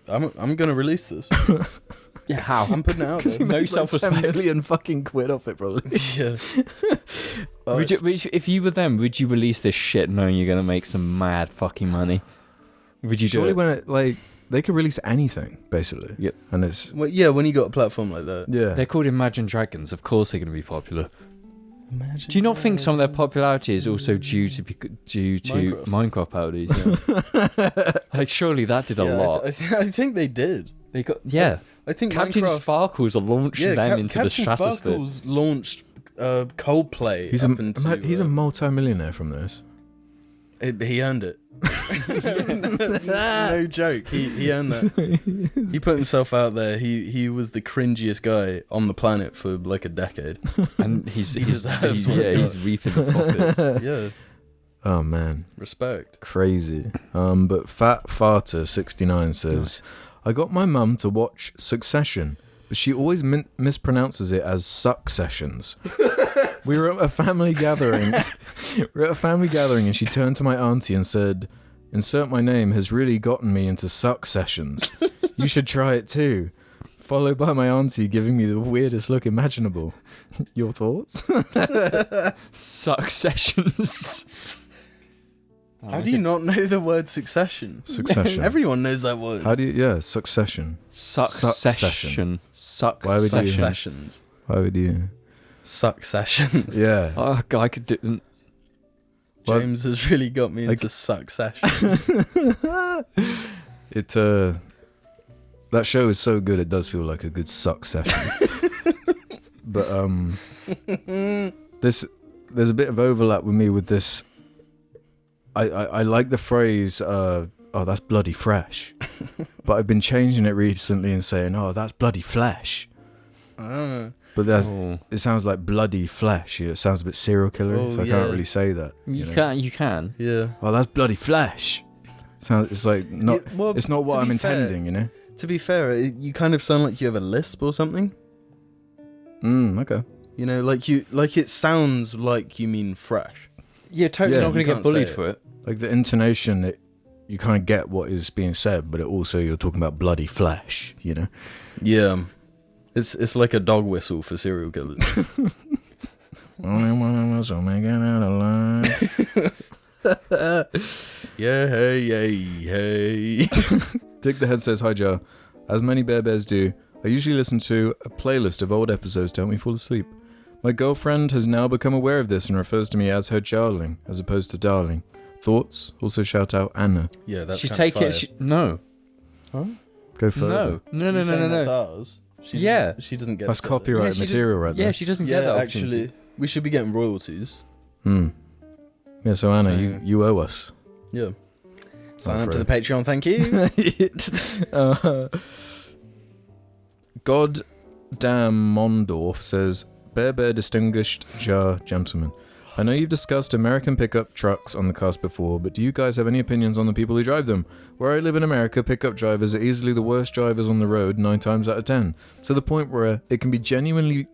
Speaker 3: I'm gonna release this.
Speaker 1: Yeah, how?
Speaker 3: I'm putting it out there.
Speaker 1: No self-respect.
Speaker 2: 10 million fucking quid off it, probably.
Speaker 3: Yeah. Oh,
Speaker 1: Would you, if you were them, would you release this shit knowing you're gonna make some mad fucking money? Would you do
Speaker 2: Surely
Speaker 1: it?
Speaker 2: when it, like, they could release anything, basically.
Speaker 1: Yep.
Speaker 2: And it's,
Speaker 3: well, yeah, when you got a platform like that.
Speaker 2: yeah.
Speaker 1: They're called Imagine Dragons. Of course they're gonna be popular.
Speaker 3: Imagine
Speaker 1: Do you not think some of their popularity is also due to Minecraft parodies? Yeah. Like surely that did a lot.
Speaker 3: I think they did.
Speaker 1: They got
Speaker 3: I think
Speaker 1: Captain
Speaker 3: Minecraft,
Speaker 1: Sparkles launched them into
Speaker 3: Captain
Speaker 1: the stratosphere.
Speaker 3: Sparkles launched Coldplay.
Speaker 2: He's
Speaker 3: up into,
Speaker 2: a multi-millionaire from this.
Speaker 3: he earned it. No joke. He earned that. He put himself out there. He was the cringiest guy on the planet for like a decade.
Speaker 1: And he's
Speaker 3: deserves what he
Speaker 1: he's reaping the profits.
Speaker 3: Yeah,
Speaker 2: Oh, man.
Speaker 3: respect.
Speaker 2: Crazy. But Fat Farter 69 says, I got my mum to watch Succession, but she always mispronounces it as Successions. We were at a family gathering. And she turned to my auntie and said, insert my name has really gotten me into Successions. You should try it too. Followed by my auntie giving me the weirdest look imaginable. Your thoughts?
Speaker 1: Successions.
Speaker 3: How do you not know the word succession?
Speaker 2: Succession.
Speaker 3: Everyone knows that word.
Speaker 2: How do you, yeah, Succession.
Speaker 1: Succession.
Speaker 2: Why would you-
Speaker 3: Successions.
Speaker 2: Why would you?
Speaker 3: Successions.
Speaker 2: Yeah.
Speaker 1: Oh god, I could do.
Speaker 3: James has really got me into successions.
Speaker 2: That show is so good it does feel like a good suck session. But there's a bit of overlap with me with this. I like the phrase oh that's bloody fresh. But I've been changing it recently and saying oh that's bloody flesh. But it sounds like bloody flesh. It sounds a bit serial killer, so I can't really say that.
Speaker 1: You
Speaker 2: know?
Speaker 1: can.
Speaker 3: Yeah.
Speaker 2: Oh, that's bloody flesh. It's like not.
Speaker 3: Yeah, well,
Speaker 2: it's not what
Speaker 3: to
Speaker 2: I'm
Speaker 3: be fair-
Speaker 2: intending, you know.
Speaker 3: To be fair, you kind of sound like you have a lisp or something.
Speaker 2: Okay.
Speaker 3: You know, like it sounds like you mean fresh.
Speaker 1: You're totally
Speaker 2: Yeah,
Speaker 1: not going
Speaker 3: you
Speaker 1: to get
Speaker 3: can't
Speaker 1: bullied
Speaker 3: say it.
Speaker 1: for it.
Speaker 2: Like the intonation, you kind of get what is being said, but it also you're talking about bloody flesh, you know.
Speaker 3: Yeah. It's like a dog whistle for serial killers.
Speaker 2: Only one of us will make it out alive.
Speaker 3: Yeah, hey.
Speaker 2: Dick the Head says, hi Jar. As many bears do, I usually listen to a playlist of old episodes to help me fall asleep. My girlfriend has now become aware of this and refers to me as her Jarling, as opposed to darling. Thoughts? Also shout out Anna.
Speaker 3: Yeah, that's
Speaker 1: She's
Speaker 3: kind of
Speaker 1: taking
Speaker 3: fire.
Speaker 1: it. No.
Speaker 3: Huh?
Speaker 2: Go further.
Speaker 1: No.
Speaker 3: You're saying that's ours?
Speaker 1: Yeah.
Speaker 3: She doesn't get
Speaker 2: That's
Speaker 3: it.
Speaker 2: copyright
Speaker 1: she
Speaker 2: material right there.
Speaker 1: Yeah, she doesn't get
Speaker 3: Yeah,
Speaker 1: that
Speaker 3: actually,
Speaker 1: opportunity.
Speaker 3: we should be getting royalties.
Speaker 2: Yeah, so Anna,
Speaker 3: So-
Speaker 2: you owe us.
Speaker 3: Yeah. Sign
Speaker 2: I'm
Speaker 3: up to the
Speaker 2: afraid.
Speaker 3: Patreon, thank you.
Speaker 2: Goddamn Mondorf says, Bear distinguished Jar gentlemen. I know you've discussed American pickup trucks on the cast before, but do you guys have any opinions on the people who drive them? Where I live in America, pickup drivers are easily the worst drivers on the road 9 times out of 10, to the point where it can genuinely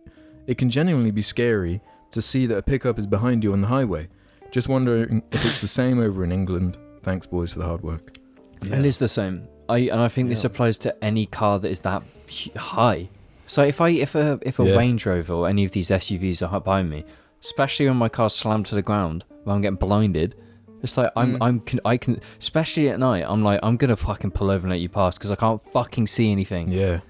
Speaker 2: be scary to see that a pickup is behind you on the highway. Just wondering if it's the same over in England. Thanks, boys, for the hard work.
Speaker 1: It is the same. I think this applies to any car that is that high. So if a Range Rover or any of these SUVs are behind me, especially when my car's slammed to the ground, when I'm getting blinded, it's like I can, especially at night, I'm like I'm gonna fucking pull over and let you pass because I can't fucking see anything.
Speaker 2: Yeah,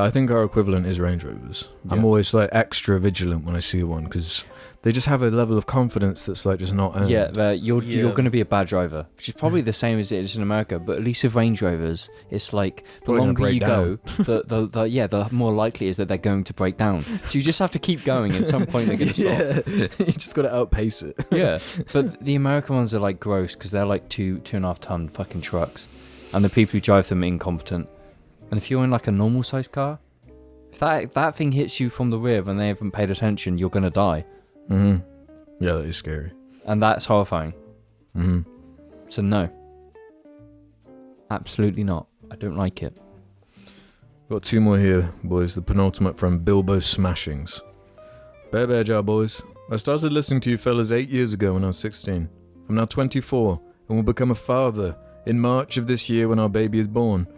Speaker 2: I think our equivalent is Range Rovers. I'm always like extra vigilant when I see one because they just have a level of confidence that's like just not earned.
Speaker 1: Yeah, you're going to be a bad driver, which is probably the same as it is in America. But at least with Range Rovers, it's like the
Speaker 2: Probably gonna
Speaker 1: longer
Speaker 2: break
Speaker 1: you go, the more likely it is that they're going to break down. So you just have to keep going. At some point, they're going to stop.
Speaker 2: Yeah, you just got to outpace it.
Speaker 1: Yeah, but the American ones are like gross because they're like 2.5 ton fucking trucks, and the people who drive them are incompetent. And if you're in like a normal sized car, if that thing hits you from the rear when they haven't paid attention, you're going to die.
Speaker 2: Mm-hmm. Yeah, that is scary.
Speaker 1: And that's horrifying.
Speaker 2: Mm-hmm.
Speaker 1: So no. Absolutely not. I don't like it.
Speaker 2: Got 2 more here, boys. The penultimate from Bilbo Smashings. Bear Jar, boys. I started listening to you fellas 8 years ago when I was 16. I'm now 24 and will become a father in March of this year when our baby is born.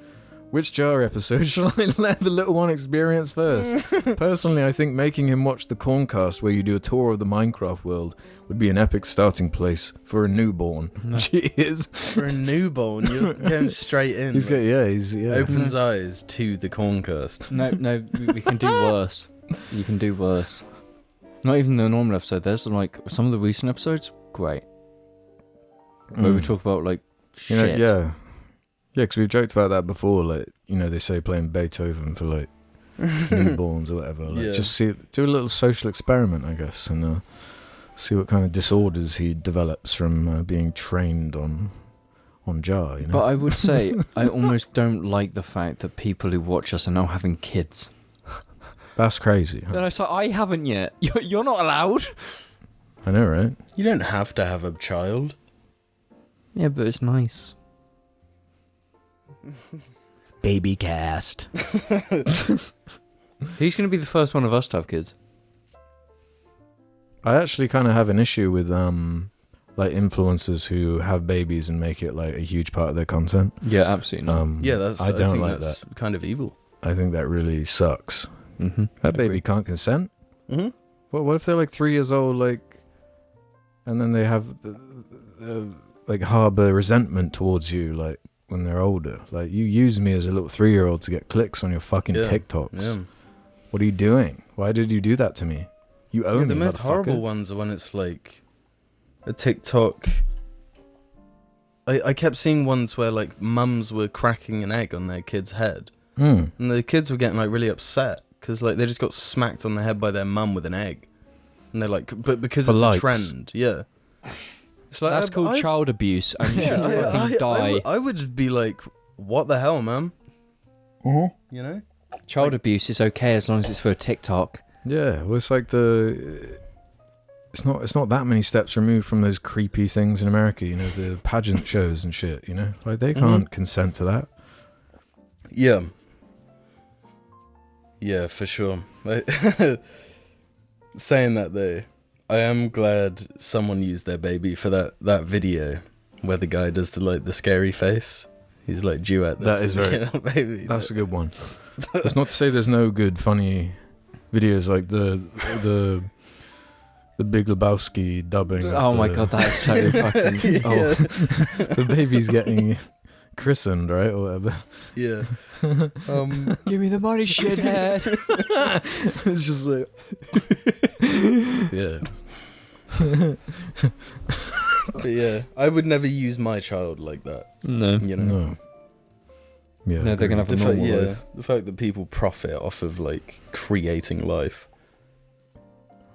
Speaker 2: Which Jar episode shall I let the little one experience first? Personally, I think making him watch the CALNE where you do a tour of the Minecraft world would be an epic starting place for a newborn.
Speaker 1: No.
Speaker 2: Cheers.
Speaker 3: For a newborn, you're going straight in.
Speaker 2: He's
Speaker 3: Opens eyes to the CALNE.
Speaker 1: No, we can do worse. You can do worse. Not even the normal episode. There's like some of the recent episodes, great. Where we talk about like shit.
Speaker 2: Yeah, because we've joked about that before. Like, they say playing Beethoven for like newborns or whatever. Like, just do a little social experiment, I guess, and see what kind of disorders he develops from being trained on Jar.
Speaker 1: But I would say I almost don't like the fact that people who watch us are now having kids.
Speaker 2: That's crazy.
Speaker 1: Then I say I haven't yet. You're not allowed.
Speaker 2: I know, right?
Speaker 3: You don't have to have a child.
Speaker 1: Yeah, but it's nice.
Speaker 2: Baby cast.
Speaker 1: Who's going to be the first one of us to have kids?
Speaker 2: I actually kind of have an issue with like influencers who have babies and make it like a huge part of their content.
Speaker 1: Yeah, absolutely not.
Speaker 3: Yeah,
Speaker 2: I don't
Speaker 3: think
Speaker 2: like
Speaker 3: that's
Speaker 2: that.
Speaker 3: kind of evil.
Speaker 2: I think that really sucks.
Speaker 1: Mm-hmm.
Speaker 2: That baby can't consent.
Speaker 3: Mm-hmm.
Speaker 2: What if they're like 3 years old, like, and then they have like harbor resentment towards you, like when they're older. Like, you use me as a little 3-year-old to get clicks on your fucking TikToks.
Speaker 3: Yeah.
Speaker 2: What are you doing? Why did you do that to me? You owe me,
Speaker 3: the most
Speaker 2: motherfucker.
Speaker 3: horrible ones are when it's like a TikTok. I kept seeing ones where like mums were cracking an egg on their kid's head, and the kids were getting like really upset because like they just got smacked on the head by their mum with an egg, and they're like, but because
Speaker 2: For
Speaker 3: it's
Speaker 2: likes.
Speaker 3: a trend, yeah. It's like,
Speaker 1: That's called child abuse, and you should fucking die.
Speaker 3: I would be like, what the hell, man? You know?
Speaker 1: Child abuse is okay as long as it's for a TikTok.
Speaker 2: Yeah, well, it's like it's not that many steps removed from those creepy things in America, the pageant shows and shit, like they can't consent to that.
Speaker 3: Yeah. Yeah, for sure. Saying that though, I am glad someone used their baby for that video where the guy does the scary face. He's like duet.
Speaker 2: That is very.
Speaker 3: Baby.
Speaker 2: That's a good one. It's not to say there's no good funny videos like the Big Lebowski dubbing.
Speaker 1: Oh my god, that is so fucking. Oh,
Speaker 2: the baby's getting christened, right, or whatever.
Speaker 3: Yeah.
Speaker 1: give me the money, shithead.
Speaker 2: It's just like, yeah.
Speaker 3: But yeah, I would never use my child like that.
Speaker 1: No.
Speaker 2: No. Yeah,
Speaker 1: No, they're gonna have a normal life.
Speaker 3: The fact that people profit off of like creating life.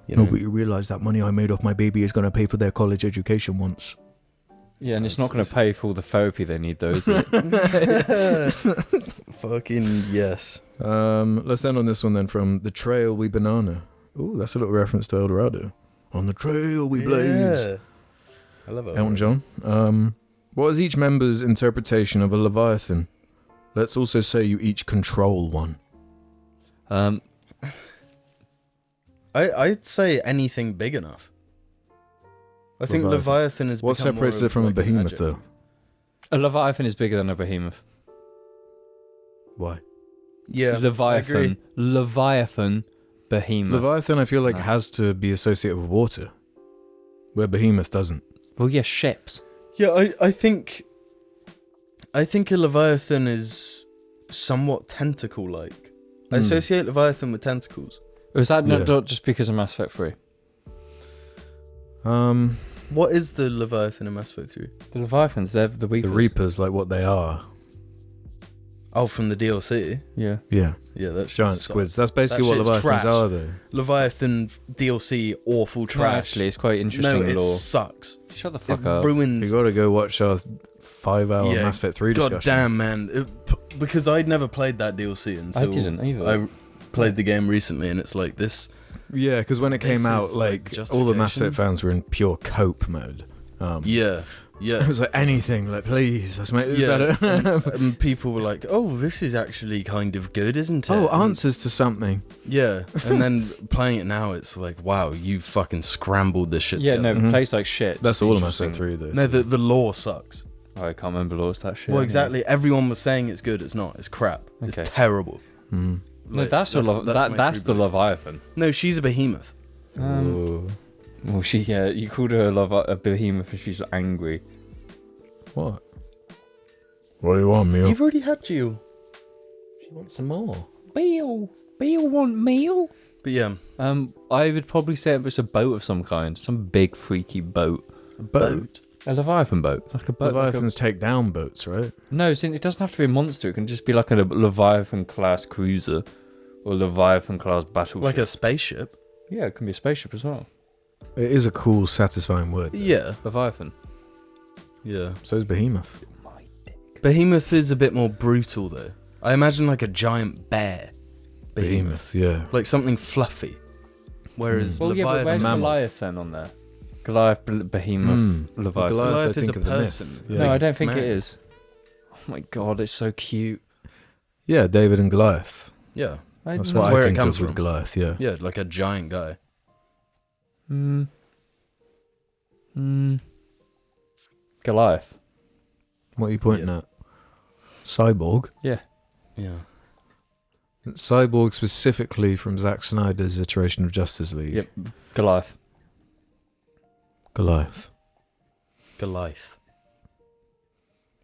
Speaker 2: No, but you realise that money I made off my baby is going to pay for their college education once.
Speaker 1: Yeah, and it's not going to pay for all the therapy they need, though, is it?
Speaker 3: Fucking yes.
Speaker 2: Let's end on this one then from The Trail We Banana. Ooh, that's a little reference to El Dorado. On the trail we blaze.
Speaker 3: Yeah. I love it.
Speaker 2: Elton John. What is each member's interpretation of a Leviathan? Let's also say you each control one.
Speaker 3: I'd say anything big enough. I think Leviathan is.
Speaker 2: What separates it from a behemoth, though?
Speaker 1: A Leviathan is bigger than a behemoth.
Speaker 2: Why?
Speaker 3: Yeah,
Speaker 1: Leviathan, behemoth.
Speaker 2: Leviathan, I feel like, has to be associated with water, where behemoth doesn't.
Speaker 1: Well, yeah, ships.
Speaker 3: Yeah, I think a Leviathan is somewhat'. I associate Leviathan with tentacles.
Speaker 1: Was that not just because of Mass Effect 3?
Speaker 3: What is the Leviathan in Mass Effect 3?
Speaker 1: The Leviathans, they're the Reapers.
Speaker 2: The Reapers, like what they are.
Speaker 3: Oh, from the DLC?
Speaker 1: Yeah.
Speaker 2: Yeah.
Speaker 3: Yeah, that's
Speaker 2: Giant squids. That's basically what
Speaker 3: shit's
Speaker 2: Leviathans
Speaker 3: trash.
Speaker 2: are, though.
Speaker 3: Leviathan DLC, awful
Speaker 1: No,
Speaker 3: trash.
Speaker 1: actually, it's quite interesting
Speaker 3: No, it
Speaker 1: lore.
Speaker 3: sucks.
Speaker 1: Shut the
Speaker 3: It
Speaker 1: fuck up.
Speaker 3: ruins...
Speaker 2: You gotta go watch our 5-hour
Speaker 3: Yeah,
Speaker 2: Mass Effect 3
Speaker 3: God
Speaker 2: discussion.
Speaker 3: damn, man. Because I'd never played that DLC until...
Speaker 1: I didn't either.
Speaker 3: I played the game recently, and it's like this...
Speaker 2: Yeah, because when it
Speaker 3: This
Speaker 2: came out,
Speaker 3: is, like,
Speaker 2: all the Mass
Speaker 3: justification.
Speaker 2: Effect fans were in pure cope mode.
Speaker 3: Yeah.
Speaker 2: It was like anything, like please, let's make this better.
Speaker 3: and people were like, "Oh, this is actually kind of good, isn't it?"
Speaker 2: Oh,
Speaker 3: And-
Speaker 2: answers to something.
Speaker 3: Yeah, and then playing it now, it's like, wow, you fucking scrambled this shit.
Speaker 1: Yeah,
Speaker 3: together.
Speaker 1: no, it plays like shit.
Speaker 2: That's
Speaker 1: It's
Speaker 2: all of Mass Effect
Speaker 1: interesting.
Speaker 2: 3, though.
Speaker 3: No, the lore sucks.
Speaker 1: Oh, I can't remember laws that shit.
Speaker 3: Well, exactly. Everyone was saying it's good. It's not. It's crap. It's
Speaker 1: Okay.
Speaker 3: terrible.
Speaker 2: Mm.
Speaker 1: No,
Speaker 3: Like,
Speaker 1: that's
Speaker 3: my
Speaker 1: the
Speaker 3: true belief.
Speaker 1: Leviathan.
Speaker 3: No, she's a behemoth.
Speaker 1: Well, you called her a behemoth and she's angry.
Speaker 2: What? What do you want, Meal?
Speaker 3: You've already had Jill.
Speaker 2: She wants some more.
Speaker 1: Beal want meal?
Speaker 3: But yeah,
Speaker 1: I would probably say it was a boat of some kind. Some big freaky boat.
Speaker 2: A boat?
Speaker 1: A Leviathan boat. Like a boat.
Speaker 2: Leviathans take down boats, right?
Speaker 1: No, it doesn't have to be a monster. It can just be like a Leviathan class cruiser. Or Leviathan class battleship.
Speaker 3: like a spaceship.
Speaker 1: Yeah, it can be a spaceship as well.
Speaker 2: It is a cool, satisfying word.
Speaker 3: Yeah,
Speaker 1: Leviathan.
Speaker 3: yeah.
Speaker 2: So is Behemoth.
Speaker 1: My dick.
Speaker 3: Behemoth is a bit more brutal, though. I imagine like a giant bear.
Speaker 2: Behemoth, yeah.
Speaker 3: Like something fluffy. Whereas
Speaker 1: Well, yeah, but
Speaker 3: Leviathan...
Speaker 1: where's
Speaker 2: mammal.
Speaker 1: Goliath then on there? Goliath, Behemoth, Leviathan.
Speaker 3: Goliath
Speaker 2: I
Speaker 3: is
Speaker 2: think
Speaker 3: a
Speaker 2: of the
Speaker 3: person.
Speaker 2: myth. Yeah.
Speaker 1: No, I don't think
Speaker 3: Man.
Speaker 1: it is. Oh my god, it's so cute.
Speaker 2: Yeah, David and Goliath.
Speaker 3: Yeah.
Speaker 2: That's
Speaker 1: know.
Speaker 2: what
Speaker 3: where
Speaker 2: I
Speaker 3: it
Speaker 2: think
Speaker 3: comes
Speaker 2: of with
Speaker 3: from.
Speaker 2: Goliath, yeah.
Speaker 3: Yeah, like a giant guy.
Speaker 1: Goliath.
Speaker 2: What are you pointing at? Cyborg?
Speaker 1: Yeah.
Speaker 3: Yeah.
Speaker 2: Cyborg specifically from Zack Snyder's iteration of Justice League.
Speaker 1: Yep. Goliath.
Speaker 2: Goliath.
Speaker 3: Goliath.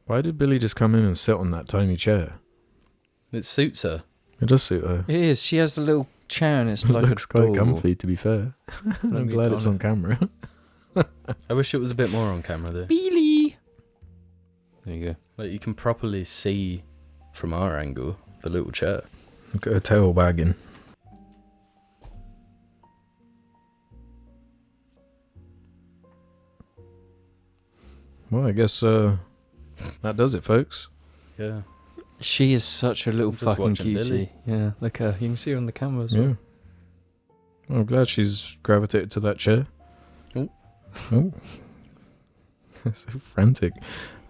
Speaker 2: Why did Billy just come in and sit on that tiny chair?
Speaker 3: It suits her.
Speaker 2: It does suit her.
Speaker 1: It is. She has a little chair and it's
Speaker 2: It
Speaker 1: like
Speaker 2: looks quite comfy, to be fair. I'm
Speaker 1: me
Speaker 2: glad it's
Speaker 1: down
Speaker 2: on camera.
Speaker 3: I wish it was a bit more on camera, though.
Speaker 1: Billy. There you go.
Speaker 3: Like, you can properly see from our angle the little chair.
Speaker 2: Look at her tail wagging. Well, I guess that does it, folks.
Speaker 3: Yeah.
Speaker 1: She is such a little
Speaker 3: Just
Speaker 1: fucking
Speaker 3: watching
Speaker 1: cutie.
Speaker 3: Billy.
Speaker 1: Yeah, look her. You can see her on the camera as
Speaker 2: Yeah.
Speaker 1: well.
Speaker 2: I'm glad she's gravitated to that chair.
Speaker 3: Oh.
Speaker 2: Oh. So frantic.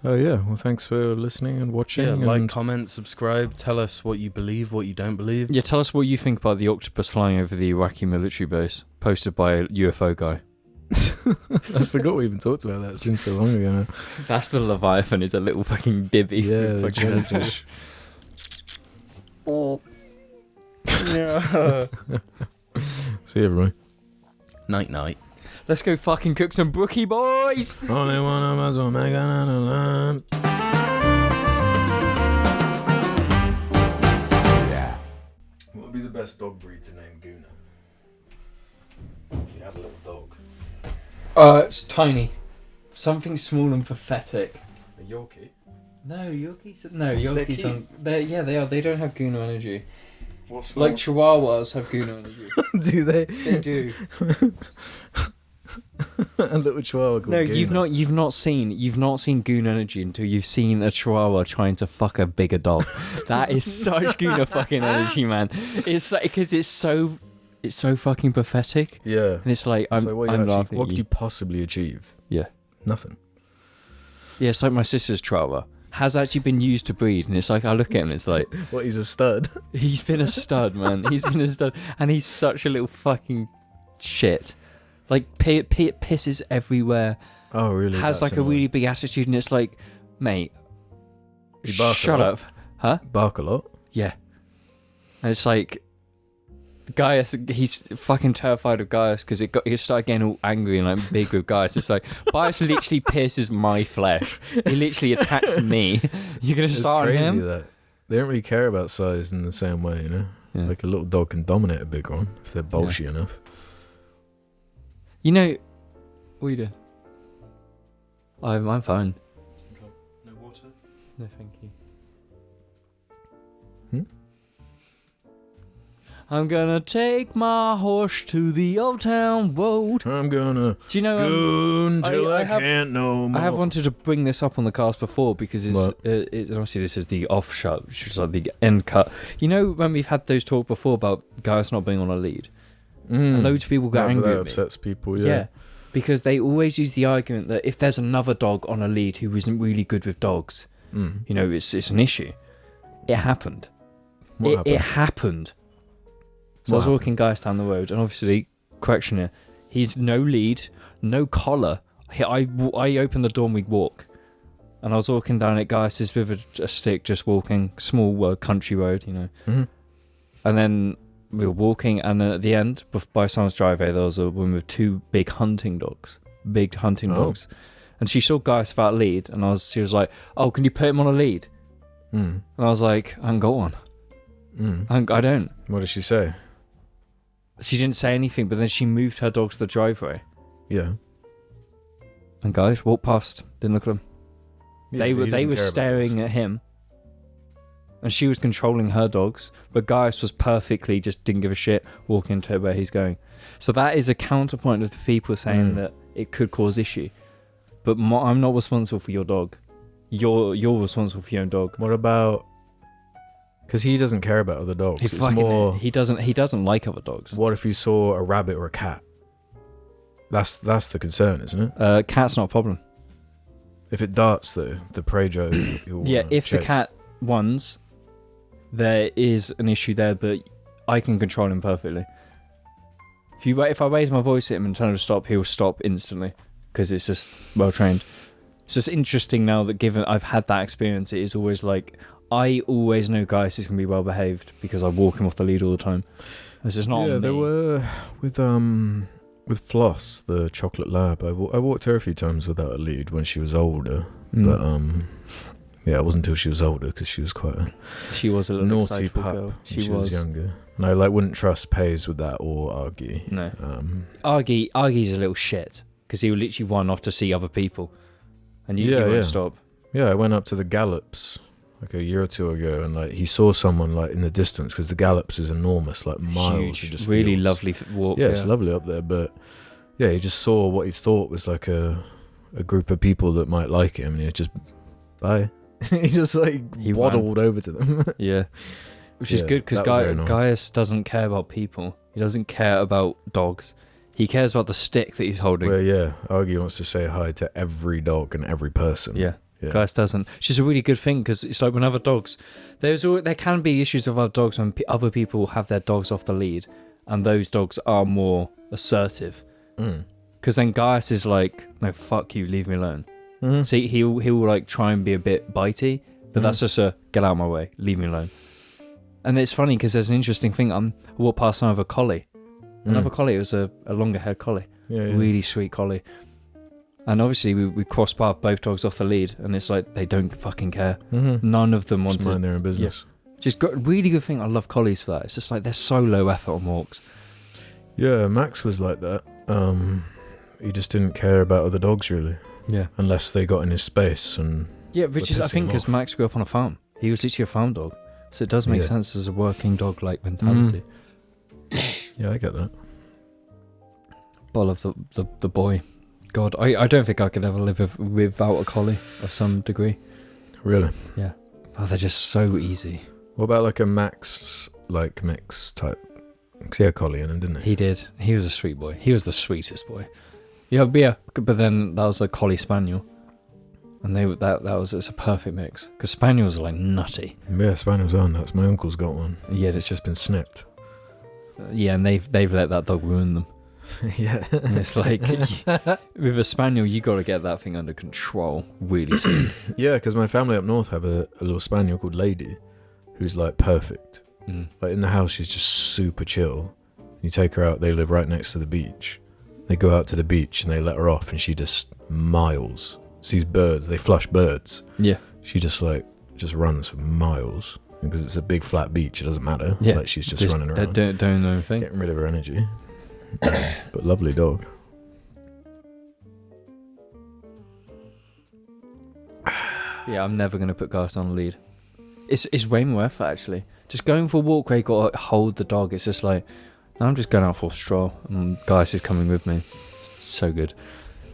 Speaker 2: Oh, yeah. Well, thanks for listening and watching.
Speaker 3: Yeah, like,
Speaker 2: and
Speaker 3: comment, subscribe, tell us what you believe, what you don't believe.
Speaker 1: Yeah, tell us what you think about the octopus flying over the Iraqi military base, posted by a UFO guy.
Speaker 2: I forgot we even talked about that. It seems so long ago now.
Speaker 1: That's the Leviathan. It's a little fucking divvy.
Speaker 2: Yeah, the
Speaker 1: fucking
Speaker 2: jellyfish.
Speaker 3: Yeah.
Speaker 2: See you, everyone.
Speaker 3: Night night.
Speaker 1: Let's go fucking cook some brookie, boys.
Speaker 2: Only one of us will make another lamp. Yeah. What would be the best dog breed to name Goona? You had a little dog.
Speaker 1: It's tiny. Something small and pathetic.
Speaker 2: A Yorkie?
Speaker 1: No, Yorkies. No, Yorkies.
Speaker 2: cute.
Speaker 1: They are. They don't have Gooner energy.
Speaker 2: What's
Speaker 1: Like Chihuahuas have Gooner energy.
Speaker 2: do they?
Speaker 1: They do.
Speaker 2: A little chihuahua called
Speaker 1: No,
Speaker 2: Goona.
Speaker 1: you've not seen Goon energy until you've seen a Chihuahua trying to fuck a bigger dog. That is such Gooner fucking energy, man. It's like because it's so fucking pathetic,
Speaker 2: Yeah.
Speaker 1: and it's like I'm
Speaker 2: so what,
Speaker 1: laughing
Speaker 2: what
Speaker 1: at
Speaker 2: could you possibly achieve?
Speaker 1: Yeah.
Speaker 2: Nothing.
Speaker 1: Yeah, it's like my sister's Chihuahua has actually been used to breed, and it's like I look at him, and it's like
Speaker 2: What, he's a stud?
Speaker 1: he's been a stud, man. He's been a stud, and he's such a little fucking shit. Like pisses everywhere.
Speaker 2: Oh, really?
Speaker 1: Has
Speaker 2: That's
Speaker 1: like a
Speaker 2: annoying.
Speaker 1: really big attitude, and it's like, mate,
Speaker 2: You bark a
Speaker 1: shut
Speaker 2: lot?
Speaker 1: up, huh?
Speaker 2: Bark a lot?
Speaker 1: Yeah. And it's like, Gaius, he's fucking terrified of Gaius because he started getting all angry and like big with Gaius. It's like, Gaius literally pierces my flesh. He literally attacks me. You're gonna
Speaker 2: It's
Speaker 1: start on
Speaker 2: crazy
Speaker 1: him?
Speaker 2: that they don't really care about size in the same way, you know?
Speaker 1: Yeah.
Speaker 2: Like a little dog can dominate a big one if they're bolshy enough.
Speaker 1: You know, What are you doing? I'm fine.
Speaker 3: No water?
Speaker 1: No, thank you. I'm gonna take my horse to the old town road.
Speaker 2: I'm gonna
Speaker 1: Do you know?
Speaker 2: goon till I
Speaker 1: have-
Speaker 2: can't no more.
Speaker 1: I have wanted to bring this up on the cast before because it's
Speaker 2: What?
Speaker 1: obviously this is the off shot, which is like the end cut. You know when we've had those talk before about guys not being on a lead, and loads of people got angry
Speaker 2: that
Speaker 1: at me.
Speaker 2: upsets people,
Speaker 1: Yeah, because they always use the argument that if there's another dog on a lead who isn't really good with dogs, you know, it's an issue. It happened.
Speaker 2: What
Speaker 1: It happened. So I was
Speaker 2: What
Speaker 1: walking guys down the road, and obviously, correction here, he's no lead, no collar. I opened the door and we walk. And I was walking down it, guys just with a stick, just walking, small country road, you know.
Speaker 2: Mm-hmm.
Speaker 1: And then we were walking, and at the end, by someone's driveway, there was a woman with two big hunting dogs. dogs. And she saw guys without lead, and she was like, "Oh, can you put him on a lead?" And I was like, "I haven't got one. I don't."
Speaker 2: What did she say?
Speaker 1: She didn't say anything, but then she moved her dogs to the driveway.
Speaker 2: Yeah.
Speaker 1: And guys walked past, didn't look at them.
Speaker 2: Yeah,
Speaker 1: they
Speaker 2: but he
Speaker 1: were
Speaker 2: doesn't care about
Speaker 1: staring
Speaker 2: dogs.
Speaker 1: at him, and she was controlling her dogs. But Gaius was perfectly just didn't give a shit, walking to where he's going. So that is a counterpoint of the people saying that it could cause issue. But I'm not responsible for your dog. You're responsible for your own dog.
Speaker 2: What about? Because he doesn't care about other dogs. It's more.
Speaker 1: He doesn't like other dogs.
Speaker 2: What if you saw a rabbit or a cat? That's the concern, isn't it?
Speaker 1: Cat's not a problem.
Speaker 2: If it darts the prey drove,
Speaker 1: Yeah, if the cat runs, there is an issue there, but I can control him perfectly. If I raise my voice at him and tell him to stop, he'll stop instantly because it's just well trained. So it's interesting now that given I've had that experience, it is always like I always know Gaius is gonna be well behaved because I walk him off the lead all the time. This is not.
Speaker 2: Yeah,
Speaker 1: on
Speaker 2: there
Speaker 1: me.
Speaker 2: were with Floss, the chocolate lab. I walked her a few times without a lead when she was older, but yeah, it wasn't until she was older because she was quite a
Speaker 1: She was a little
Speaker 2: naughty
Speaker 1: excitable
Speaker 2: pup.
Speaker 1: girl.
Speaker 2: when
Speaker 1: She
Speaker 2: was younger. And I wouldn't trust Pays with that or Argy.
Speaker 1: No. Argy's a little shit because he will literally run off to see other people, and you won't stop.
Speaker 2: Yeah, I went up to the Gallops like a year or two ago, and like he saw someone like in the distance because the Gallops is enormous, like miles.
Speaker 1: Huge,
Speaker 2: Of just
Speaker 1: really
Speaker 2: fields.
Speaker 1: lovely walk.
Speaker 2: Yeah, it's lovely up there, but yeah, he just saw what he thought was like a group of people that might like him, and he just bye. He just
Speaker 1: He
Speaker 2: waddled over to them.
Speaker 1: Yeah, which is
Speaker 2: Yeah,
Speaker 1: good because
Speaker 2: that was very annoying.
Speaker 1: Gaius doesn't care about people. He doesn't care about dogs. He cares about the stick that he's holding.
Speaker 2: Well, yeah, Argy wants to say hi to every dog and every person.
Speaker 1: Yeah.
Speaker 2: Yeah.
Speaker 1: Gaius doesn't. Which is a really good thing because it's like when other dogs, there can be issues with other dogs when other people have their dogs off the lead, and those dogs are more assertive. Because then Gaius is like, no, fuck you, leave me alone.
Speaker 2: Mm-hmm.
Speaker 1: So he'll like try and be a bit bitey, but that's just a get out of my way, leave me alone. And it's funny because there's an interesting thing. I walked past another collie. Another collie, it was a longer haired collie.
Speaker 2: Yeah.
Speaker 1: Really sweet collie. And obviously we crossed path both dogs off the lead, and it's like they don't fucking care. None of them want
Speaker 2: Just
Speaker 1: to
Speaker 2: mind their own business.
Speaker 1: just got really good thing. I love collies for that. It's just like they're so low effort on walks.
Speaker 2: Yeah, Max was like that. He just didn't care about other dogs really,
Speaker 1: Yeah.
Speaker 2: unless they got in his space. And
Speaker 1: Yeah, which is I
Speaker 2: pissing
Speaker 1: think
Speaker 2: him
Speaker 1: because
Speaker 2: off.
Speaker 1: Max grew up on a farm. He was literally a farm dog, so it does make
Speaker 2: Yeah.
Speaker 1: sense as a working dog like mentality.
Speaker 2: yeah, I get that.
Speaker 1: But I love the boy. God, I don't think I could ever live without a collie of some degree.
Speaker 2: Really.
Speaker 1: Yeah. Oh, they're just so easy.
Speaker 2: What about like a Max like mix type? Because he had collie in him, didn't he?
Speaker 1: He did. He was a sweet boy. He was the sweetest boy. Yeah, but then that was a collie spaniel, and it's a perfect mix because spaniels are like nutty.
Speaker 2: Yeah, Spaniel's on. That's my uncle's got one.
Speaker 1: Yeah,
Speaker 2: It's just been snipped.
Speaker 1: yeah, and they've let that dog ruin them.
Speaker 2: Yeah.
Speaker 1: And it's like with a spaniel, you got to get that thing under control really soon.
Speaker 2: Yeah, because my family up north have a little spaniel called Lady, who's like perfect. Like in the house, she's just super chill. You take her out, they live right next to the beach. They go out to the beach and they let her off, and she just miles. Sees birds, they flush birds.
Speaker 1: Yeah.
Speaker 2: She just runs for miles because it's a big flat beach. It doesn't matter.
Speaker 1: Yeah.
Speaker 2: Like she's just running around,
Speaker 1: Don't know anything.
Speaker 2: getting rid of her energy. But lovely dog.
Speaker 1: Yeah, I'm never going to put Gaius on a lead. It's way more effort, actually. Just going for a walk where you got to hold the dog, it's just like, now I'm just going out for a stroll, and Gaius is coming with me. It's so good.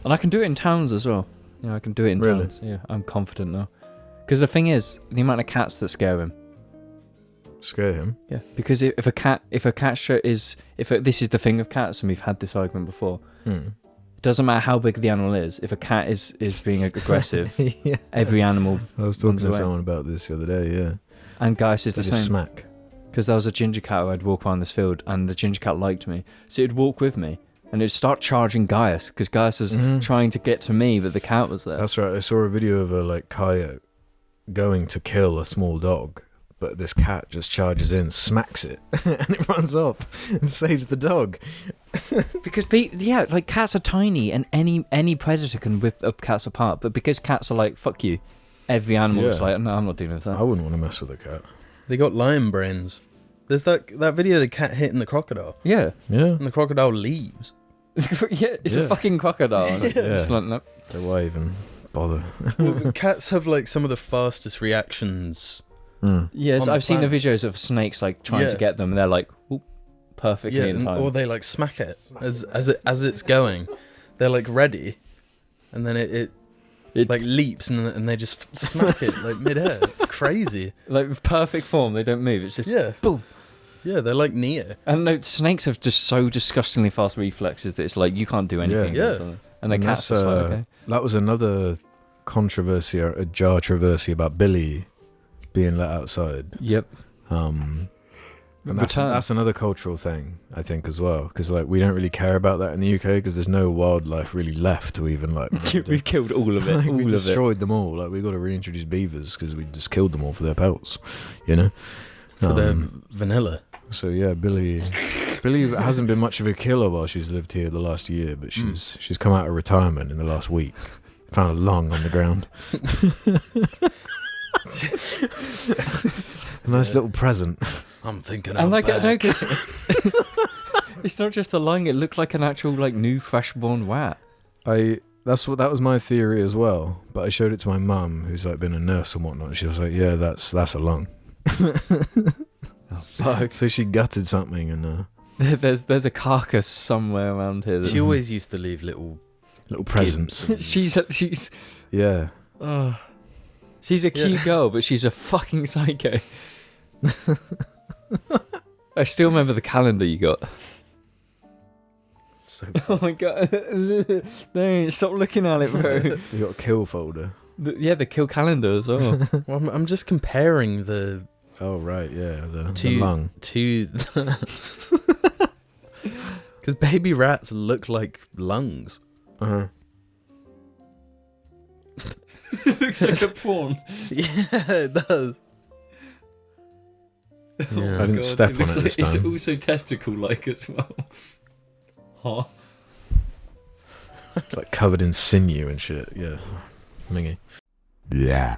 Speaker 1: And I can do it in towns as well. Yeah, I can do it in towns. Yeah, I'm confident now. Because the thing is, the amount of cats that scare him.
Speaker 2: Scare him?
Speaker 1: Yeah, because if a cat this is the thing of cats, and we've had this argument before. It doesn't matter how big the animal is. If a cat is being aggressive,
Speaker 2: Yeah.
Speaker 1: every animal.
Speaker 2: I was talking to
Speaker 1: away.
Speaker 2: someone about this the other day, yeah.
Speaker 1: And Gaius is the
Speaker 2: They just
Speaker 1: same.
Speaker 2: smack.
Speaker 1: Because there was a ginger cat who I'd walk around this field, and the ginger cat liked me, so it'd walk with me, and it'd start charging Gaius, because Gaius was trying to get to me, but the cat was there.
Speaker 2: That's right. I saw a video of a coyote going to kill a small dog, but this cat just charges in, smacks it, and it runs off and saves the dog.
Speaker 1: Because cats are tiny, and any predator can rip up cats apart. But because cats are like, fuck you, every animal is like, no, I'm not dealing with that.
Speaker 2: I wouldn't want to mess with a cat.
Speaker 3: They got lion brains. There's that video of the cat hitting the crocodile,
Speaker 1: Yeah,
Speaker 2: Yeah.
Speaker 3: and the crocodile leaves.
Speaker 1: yeah, it's a fucking crocodile. It's like, no.
Speaker 2: So why even bother?
Speaker 3: Well, cats have like some of the fastest reactions.
Speaker 1: Yes,
Speaker 3: On the
Speaker 1: I've seen the
Speaker 3: planet.
Speaker 1: videos of snakes like trying
Speaker 3: Yeah.
Speaker 1: to get them, and they're like, oop, perfectly
Speaker 3: Yeah,
Speaker 1: in time.
Speaker 3: or they like smack it as it's going. They're like ready, and then it like leaps, and they just smack it like midair. It's crazy.
Speaker 1: Like with perfect form, they don't move. It's just
Speaker 3: Yeah,
Speaker 1: boom.
Speaker 3: yeah, they're like Neo.
Speaker 1: And no, snakes have just so disgustingly fast reflexes that it's like you can't do anything.
Speaker 3: Yeah.
Speaker 1: against them. And the
Speaker 2: And
Speaker 1: cats
Speaker 2: that's,
Speaker 1: are like, okay.
Speaker 2: That was another controversy, or a jarcontroversy about Billy being let outside.
Speaker 1: Yep.
Speaker 2: And
Speaker 1: Return.
Speaker 2: that's another cultural thing, I think, as well, because we don't really care about that in the UK, because there's no wildlife really left to even
Speaker 1: We've killed all of it.
Speaker 2: we
Speaker 1: all of it.
Speaker 2: destroyed them all. We've got to reintroduce beavers because we just killed them all for their pelts, you know.
Speaker 3: For their vanilla.
Speaker 2: So yeah, Billy hasn't been much of a killer while she's lived here the last year, but she's come out of retirement in the last week. Found a lung on the ground. A nice little present.
Speaker 3: I'm thinking.
Speaker 1: And
Speaker 3: Back.
Speaker 1: no, 'cause it's not just the lung. It looked like an actual new freshborn rat.
Speaker 2: That was my theory as well, but I showed it to my mum, who's been a nurse and whatnot, and she was like, "Yeah, that's a lung."
Speaker 1: Oh, fuck.
Speaker 2: So she gutted something, and
Speaker 1: There's a carcass somewhere around here.
Speaker 3: She always used to leave little
Speaker 2: presents.
Speaker 3: gifts.
Speaker 1: she's
Speaker 2: Yeah.
Speaker 1: she's a cute girl, but she's a fucking psycho. I still remember the calendar you got.
Speaker 2: So
Speaker 1: Oh my god! No, stop looking at it, bro.
Speaker 2: we got a kill folder.
Speaker 1: The kill calendar as well.
Speaker 3: Well, I'm just comparing the
Speaker 2: Oh right, yeah, the
Speaker 3: to
Speaker 2: lung.
Speaker 3: to because baby rats look like lungs.
Speaker 2: Uh-huh.
Speaker 1: It looks like a prawn.
Speaker 3: Yeah, it does. Yeah.
Speaker 2: I didn't step on it this
Speaker 1: It's
Speaker 2: time.
Speaker 1: also testicle-like as well. Huh?
Speaker 2: It's covered in sinew and shit. Yeah, mingy.
Speaker 5: Yeah.